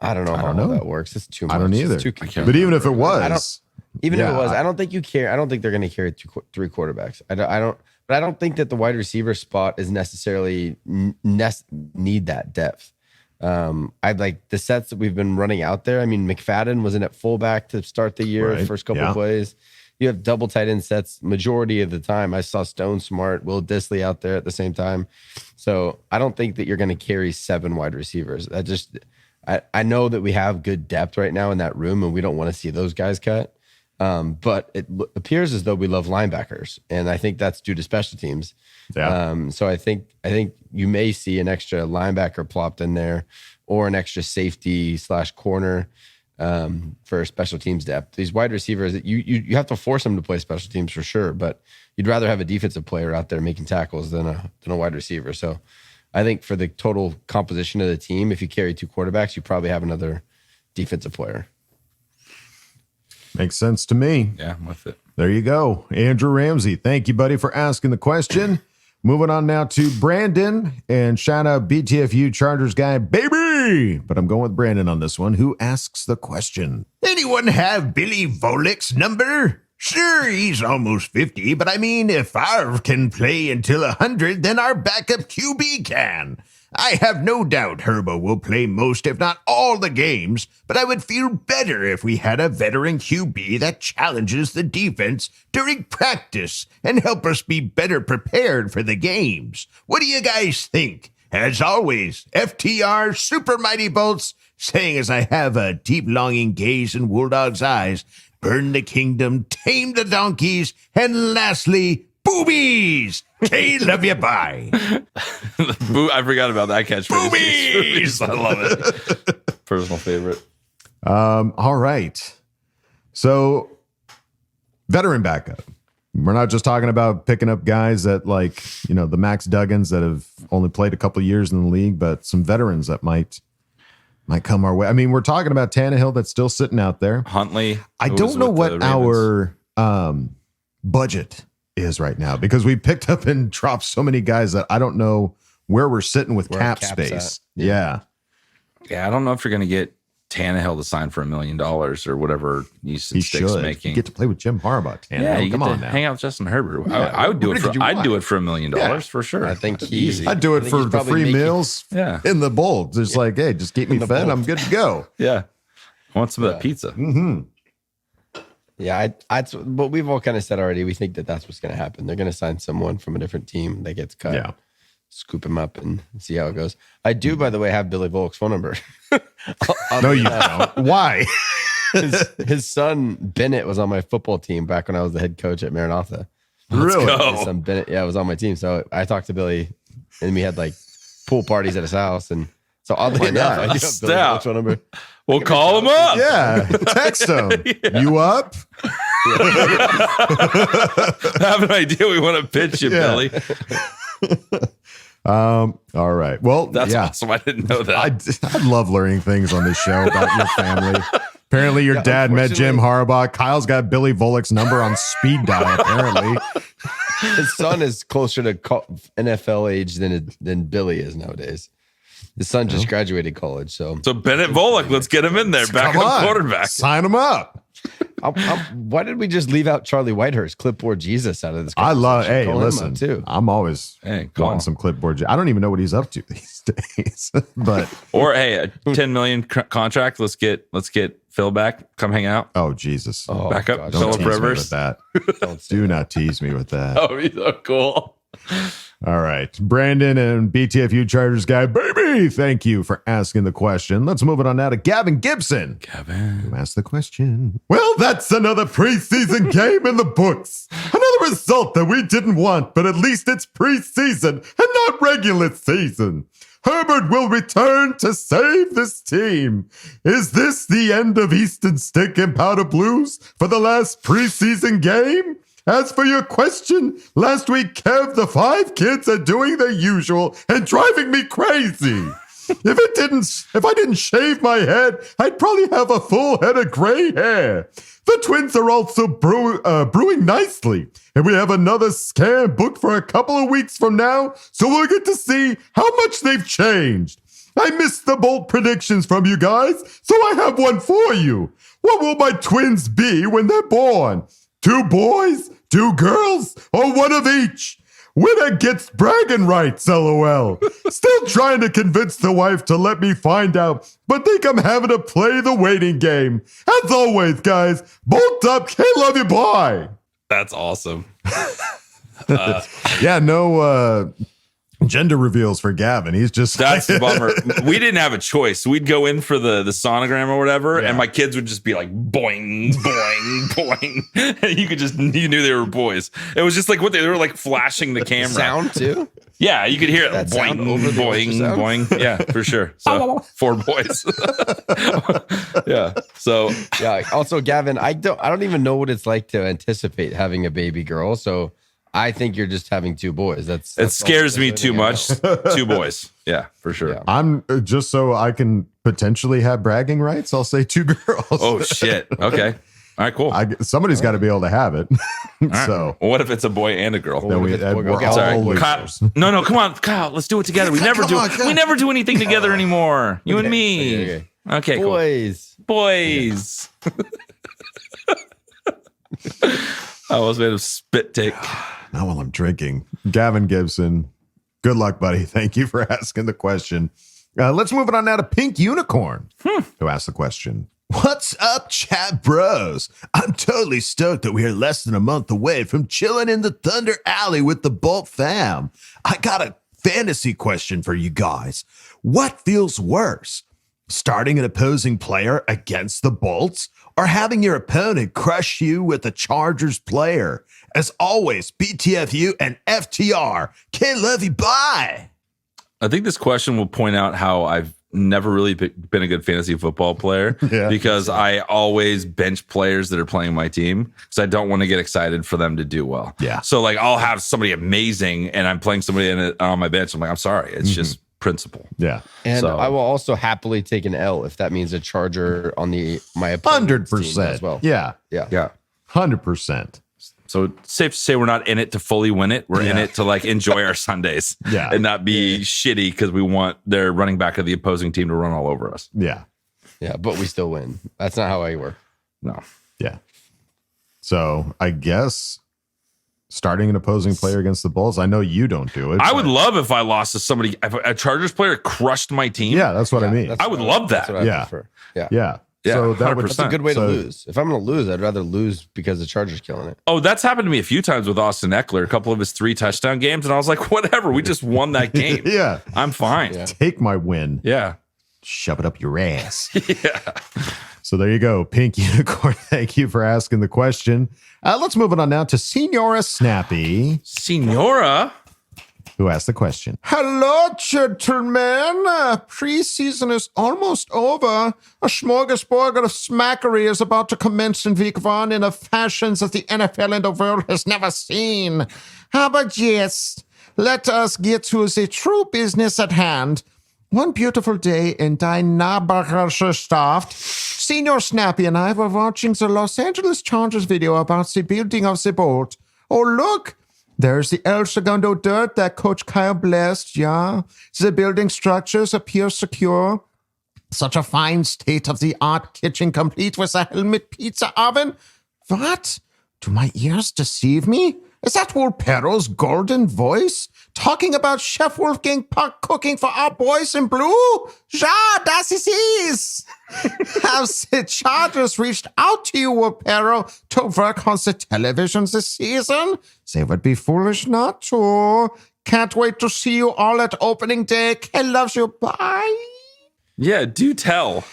I don't know how that works. It's too much. I don't either. But even if it was, Even if it was, I don't think you care. I don't think they're going to carry three quarterbacks. I don't. But I don't think that the wide receiver spot is necessarily need that depth. I'd like the sets that we've been running out there. I mean, McFadden was in at fullback to start the year, first couple of plays. You have double tight end sets majority of the time. I saw Stone Smart, Will Dissly out there at the same time. So I don't think that you're going to carry 7 wide receivers. I know that we have good depth right now in that room, and we don't want to see those guys cut. But it appears as though we love linebackers, and I think that's due to special teams. Yeah. So I think you may see an extra linebacker plopped in there, or an extra safety / corner for special teams depth. These wide receivers, you have to force them to play special teams for sure, but you'd rather have a defensive player out there making tackles than a wide receiver. So I think for the total composition of the team, if you carry 2 quarterbacks, you probably have another defensive player. Makes sense to me. Yeah, I'm with it. There you go. Andrew Ramsey. Thank you, buddy, for asking the question. Moving on now to Brandon, and shout out BTFU Chargers guy, baby. But I'm going with Brandon on this one, who asks the question. Anyone have Billy Volick's number? Sure, he's almost 50, but I mean, if Favre can play until 100, then our backup QB can. I have no doubt Herbo will play most, if not all, the games, but I would feel better if we had a veteran QB that challenges the defense during practice and help us be better prepared for the games. What do you guys think? As always, FTR Super Mighty Bolts, saying as I have a deep longing gaze in Wolldog's eyes, burn the kingdom, tame the donkeys, and lastly, boobies! Hey, love you, bye. I forgot about that catchphrase. Boobies! I love it. Personal favorite. All right. So, veteran backup. We're not just talking about picking up guys that the Max Duggans that have only played a couple of years in the league, but some veterans that might come our way. I mean, we're talking about Tannehill that's still sitting out there. Huntley. I don't know what our budget is right now, because we picked up and dropped so many guys that I don't know where we're sitting with cap space. Yeah. I don't know if you're going to get Tannehill to sign for $1 million or whatever Easton Stick's making. You get to play with Jim Harbaugh. Tannehill. Come on now. Hang out with Justin Herbert. I would do it for. I'd do it for $1 million for sure. I think easy. I'd do it for the free meals. In the bowl. Just hey, just keep me fed. I'm good to go. Yeah. I want some of that pizza. Mm-hmm. Yeah, but we've all kind of said already, we think that that's what's going to happen. They're going to sign someone from a different team that gets cut, scoop him up, and see how it goes. I do, by the way, have Billy Volk's phone number. No, you don't. Why? His son, Bennett, was on my football team back when I was the head coach at Maranatha. Really? His son, Bennett, was on my team. So I talked to Billy, and we had pool parties at his house. And so oddly enough, I do have Billy Volk's phone number. We'll call him up. Yeah. Text him. You up? I have an idea we want to pitch you, Billy. All right. Well, that's awesome. I didn't know that. I love learning things on this show about your family. Apparently, your dad met Jim Harbaugh. Kyle's got Billy Volek's number on speed dial, apparently. His son is closer to NFL age than Billy is nowadays. His son just graduated college, so Bennett Volek, let's get him in there. Backup quarterback. Sign him up. Why did we just leave out Charlie Whitehurst, clipboard Jesus, out of this? I love. Hey, listen, too. I'm always wanting some clipboard. I don't even know what he's up to these days. But or a $10 million contract. Let's get Phil back. Come hang out. Oh Jesus! Back up. Don't Philip tease Rivers. me with that. Do not tease me with that. Oh, he's so cool. All right. Brandon and BTFU Chargers guy, baby, thank you for asking the question. Let's move it on now to Gavin Gibson. Who asked the question? Well, that's another preseason game in the books. Another result that we didn't want, but at least it's preseason and not regular season. Herbert will return to save this team. Is this the end of Easton Stick and Powder Blues for the last preseason game? As for your question, last week, Kev, the 5 kids are doing their usual and driving me crazy. If I didn't shave my head, I'd probably have a full head of gray hair. The twins are also brewing nicely, and we have another scan booked for a couple of weeks from now, so we'll get to see how much they've changed. I missed the bold predictions from you guys, so I have one for you. What will my twins be when they're born? 2 boys, 2 girls, or one of each? Winner gets bragging rights, LOL. Still trying to convince the wife to let me find out, but think I'm having to play the waiting game. As always, guys, bolt up, love you, bye. That's awesome. Yeah, no gender reveals for Gavin. He's just that's the bummer. We didn't have a choice. We'd go in for the sonogram or whatever, and my kids would just be like boing, boing, boing. And you knew they were boys. It was just like they were like flashing the camera. Sound too? Yeah, you could hear it. That Boing, over the boing, boing. Yeah, for sure. So 4 boys. Yeah. So yeah. Also, Gavin, I don't even know what it's like to anticipate having a baby girl. So I think you're just having 2 boys. That's it scares me too much. 2 boys. Yeah, for sure. Yeah. I'm just so I can potentially have bragging rights. I'll say 2 girls. Oh shit. Okay. All right, cool. Somebody's got to be able to have it. So what if it's a boy and a girl? Then we're all sorry. losers. Kyle, no, come on, Kyle. Let's do it together. We never do anything together anymore. You and me. Okay, boys. Cool. Boys. I almost made a spit take. Not while I'm drinking. Gavin Gibson, good luck, buddy. Thank you for asking the question. Let's move it on now to Pink Unicorn, who asked the question. What's up, chat bros? I'm totally stoked that we are less than a month away from chilling in the Thunder Alley with the Bolt fam. I got a fantasy question for you guys. What feels worse? Starting an opposing player against the Bolts or having your opponent crush you with a Chargers player? As always, BTFU and FTR. Love you, bye. I think this question will point out how I've never really been a good fantasy football player because I always bench players that are playing my team because I don't want to get excited for them to do well. Yeah. So like I'll have somebody amazing and I'm playing somebody on my bench. I'm like, I'm sorry. It's just principle. Yeah. And I will also happily take an L if that means a Charger on my opponent's team as well. Yeah. 100%. So it's safe to say we're not in it to fully win it. We're in it to like enjoy our Sundays and not be shitty because we want their running back of the opposing team to run all over us. Yeah. Yeah, but we still win. That's not how I work. No. Yeah. So I guess starting an opposing player against the Bulls, I know you don't do it. I would love if I lost to somebody, if a Chargers player crushed my team. Yeah, that's what I mean. I would love that. That's what I prefer. Yeah. So that's a good way to lose. If I'm going to lose, I'd rather lose because the Chargers killing it. Oh, that's happened to me a few times with Austin Eckler, a couple of his 3 touchdown games. And I was like, whatever, we just won that game. Yeah. I'm fine. Yeah. Take my win. Yeah. Shove it up your ass. Yeah. So there you go. Pink Unicorn. Thank you for asking the question. Let's move it on now to Senora Snappy. Senora? Who asked the question. Hello, gentlemen. Preseason is almost over. A smorgasbord of smackery is about to commence in week 1 in a fashion that the NFL and the world has never seen. How about yes? Let us get to the true business at hand. One beautiful day in Dynabarastaft, Senior Snappy and I were watching the Los Angeles Chargers video about the building of the Bolt. Oh, look! There's the El Segundo dirt that Coach Kyle blessed, yeah? The building structures appear secure. Such a fine state-of-the-art kitchen complete with a helmet pizza oven. What? Do my ears deceive me? Is that Wolpero's golden voice? Talking about Chef Wolfgang Puck cooking for our boys in blue? Ja, das ist. Have the Chargers reached out to you, Wolpero, to work on the television this season? They would be foolish not to. Can't wait to see you all at opening day. Ken loves you. Bye. Yeah, do tell.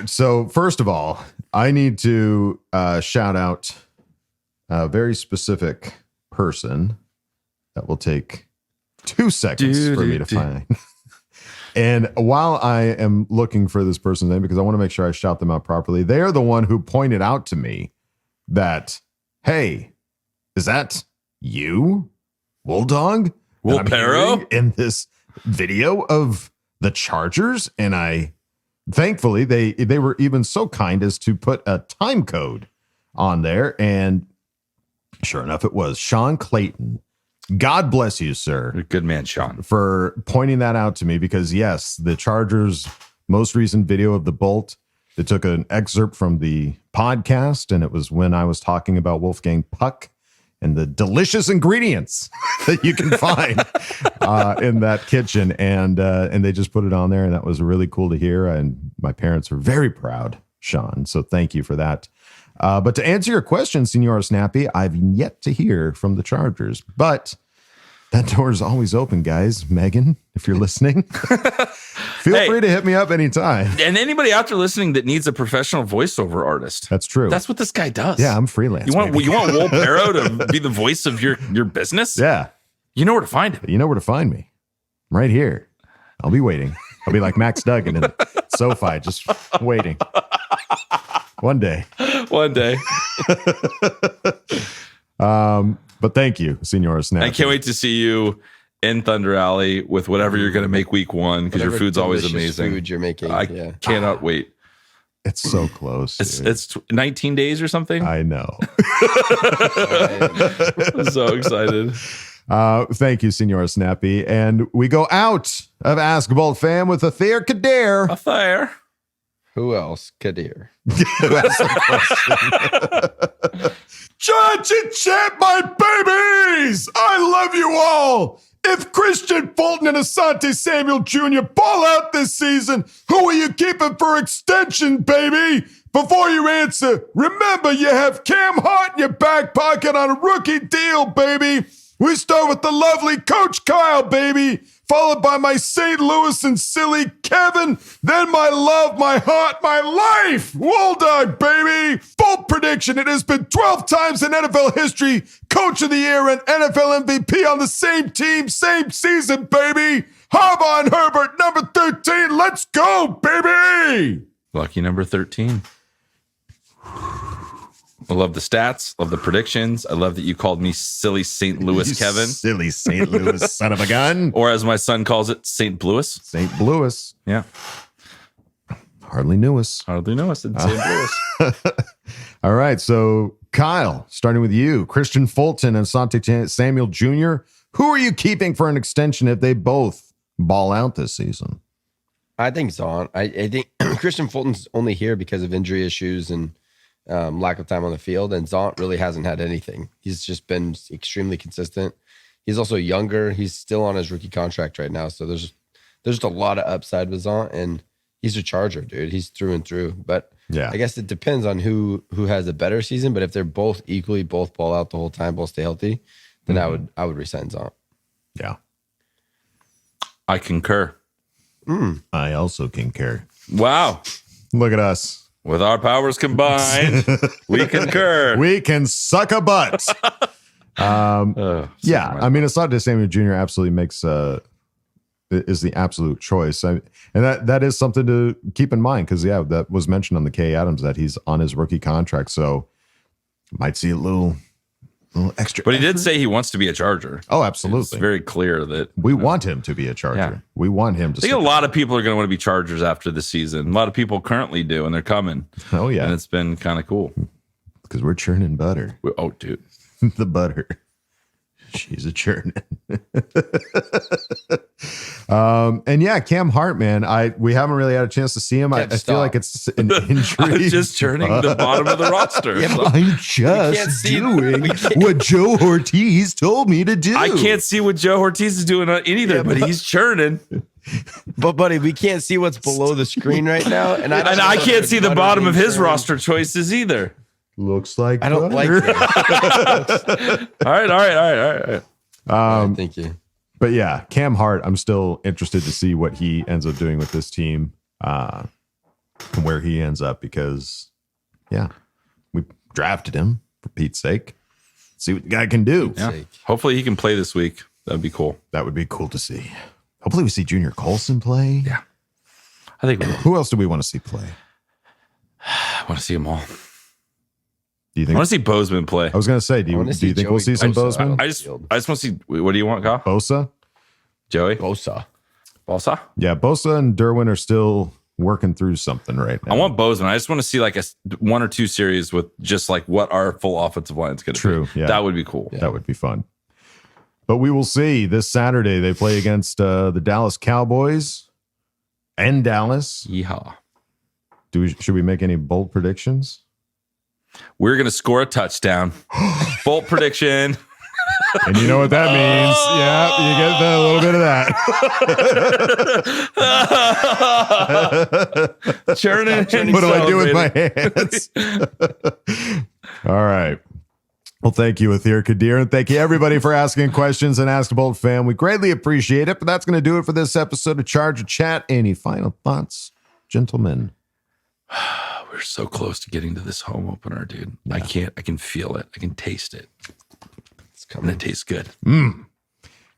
So first of all, I need to shout out a very specific person that will take 2 seconds for me to find. And while I am looking for this person's name, because I want to make sure I shout them out properly, they are the one who pointed out to me that, hey, is that you, Wolldog? Wolpero? In this video of the Chargers? And thankfully, they were even so kind as to put a time code on there. And sure enough, it was Sean Clayton. God bless you, sir. Good man, Sean. For pointing that out to me because, yes, the Chargers' most recent video of the Bolt, They took an excerpt from the podcast, and it was when I was talking about Wolfgang Puck and the delicious ingredients that you can find in that kitchen. And they just put it on there, and that was really cool to hear. And my parents were very proud, Sean. So thank you for that. But to answer your question, Senor Snappy, I've yet to hear from the Chargers, but that door is always open, guys. Megan, if you're listening, feel free to hit me up anytime. And anybody out there listening that needs a professional voiceover artist. That's true. That's what this guy does. Yeah, I'm freelance. You want Will Barrow to be the voice of your business? Yeah. You know where to find him. You know where to find me. I'm right here. I'll be waiting. I'll be like Max Duggan in SoFi, just waiting. One day. But thank you, Senor Snap. I can't wait to see you in Thunder Alley with whatever you're going to make week one, because your food's always amazing. Food you're making. I cannot wait. It's so close. It's 19 days or something. I know. I'm so excited. Thank you, Senor Snappy. And we go out of Ask Boltfam with Athair Kadir. Athair. Who else? Kadir. Championship, my babies! I love you all! If Christian Fulton and Asante Samuel Jr. ball out this season, who are you keeping for extension, baby? Before you answer, remember you have Cam Hart in your back pocket on a rookie deal, baby. We start with the lovely Coach Kyle, baby, followed by my St. Louis and silly Kevin, then my love, my heart, my life, Wolldog, baby. Bold prediction, it has been 12 times in NFL history, Coach of the Year and NFL MVP on the same team, same season, baby. Harbaugh and Herbert, number 13, let's go, baby. Lucky number 13. I love the stats, love the predictions. I love that you called me silly St. Louis Kevin. Silly St. Louis son of a gun. Or as my son calls it, St. Louis. St. Louis. Yeah. Hardly knew us. Hardly knew us in St. Louis. All right. So, Kyle, starting with you, Christian Fulton and Asante Samuel Jr., who are you keeping for an extension if they both ball out this season? I think Zon. I think Christian Fulton's only here because of injury issues and lack of time on the field, and Zont really hasn't had anything. He's just been extremely consistent. He's also younger. He's still on his rookie contract right now, so there's a lot of upside with Zont, and he's a Charger, dude. He's through and through. But yeah, I guess it depends on who has a better season. But if they're both equally, both ball out the whole time, both stay healthy, then I would resign Zont. Yeah, I concur. I also concur. Wow, look at us. With our powers combined, we concur. We can suck a butt. Yeah, I mean, Asante Samuel Jr. absolutely is the absolute choice, and that is something to keep in mind because that was mentioned on the K Adams that he's on his rookie contract, so might see a little extra. But he did say he wants to be a Charger. Oh, absolutely. It's very clear that we want him to be a Charger. Yeah. We want him to. I think a lot of people are going to want to be Chargers after the season. A lot of people currently do, and they're coming. Oh yeah, and it's been kind of cool because we're churning butter. Oh, dude, the butter. She's a churning. And yeah, Cam Hart, man, we haven't really had a chance to see him. I feel like it's an injury. I'm just churning the bottom of the roster. Yeah, I'm just doing what Joe Hortiz told me to do. I can't see what Joe Hortiz is doing either, but he's churning. But buddy, we can't see what's below the screen right now, and I can't see the bottom of his roster choices either. Looks like I don't like it. All right. Thank you. But yeah, Cam Hart, I'm still interested to see what he ends up doing with this team, and where he ends up because, yeah, we drafted him for Pete's sake. See what the guy can do. Yeah. Hopefully he can play this week. That'd be cool. That would be cool to see. Hopefully we see Junior Colson play. Yeah. I think who else do we want to see play? I want to see them all. Do you think? I want to see Bozeman play. I was going to say, do you think we'll see some Bozeman? I just want to see. What do you want, Kyle? Bosa? Joey? Bosa? Yeah, Bosa and Derwin are still working through something right now. I want Bozeman. I just want to see like a 1 or 2 series with just like what our full offensive line is going to be. True. Yeah. That would be cool. Yeah. That would be fun. But we will see. This Saturday, they play against the Dallas Cowboys and Dallas. Yeehaw. Should we make any bold predictions? We're going to score a touchdown. Bold prediction. And you know what that means. Yeah, you get a little bit of that. Churning. What do I do with my hands? All right. Well, thank you, Athir Kadir, and thank you, everybody, for asking questions and Ask Boltfam. We greatly appreciate it, but that's going to do it for this episode of Charger Chat. Any final thoughts, gentlemen? We're so close to getting to this home opener, dude. Yeah. I can feel it. I can taste it. It's coming. And it tastes good.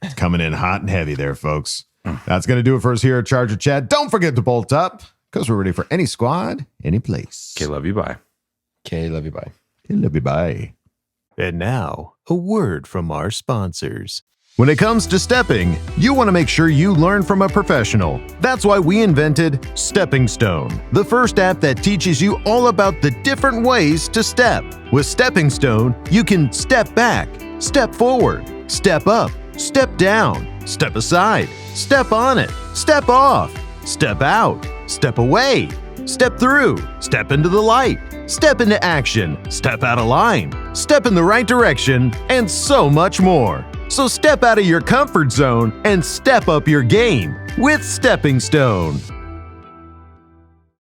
It's coming in hot and heavy there, folks. That's going to do it for us here at Charger Chat. Don't forget to bolt up, because we're ready for any squad, any place. Okay, love you, bye. Okay, love you, bye. Okay, love you, bye. And now, a word from our sponsors. When it comes to stepping, you want to make sure you learn from a professional. That's why we invented Stepping Stone, the first app that teaches you all about the different ways to step. With Stepping Stone, you can step back, step forward, step up, step down, step aside, step on it, step off, step out, step away, step through, step into the light, step into action, step out of line, step in the right direction, and so much more. So step out of your comfort zone and step up your game with Stepping Stone.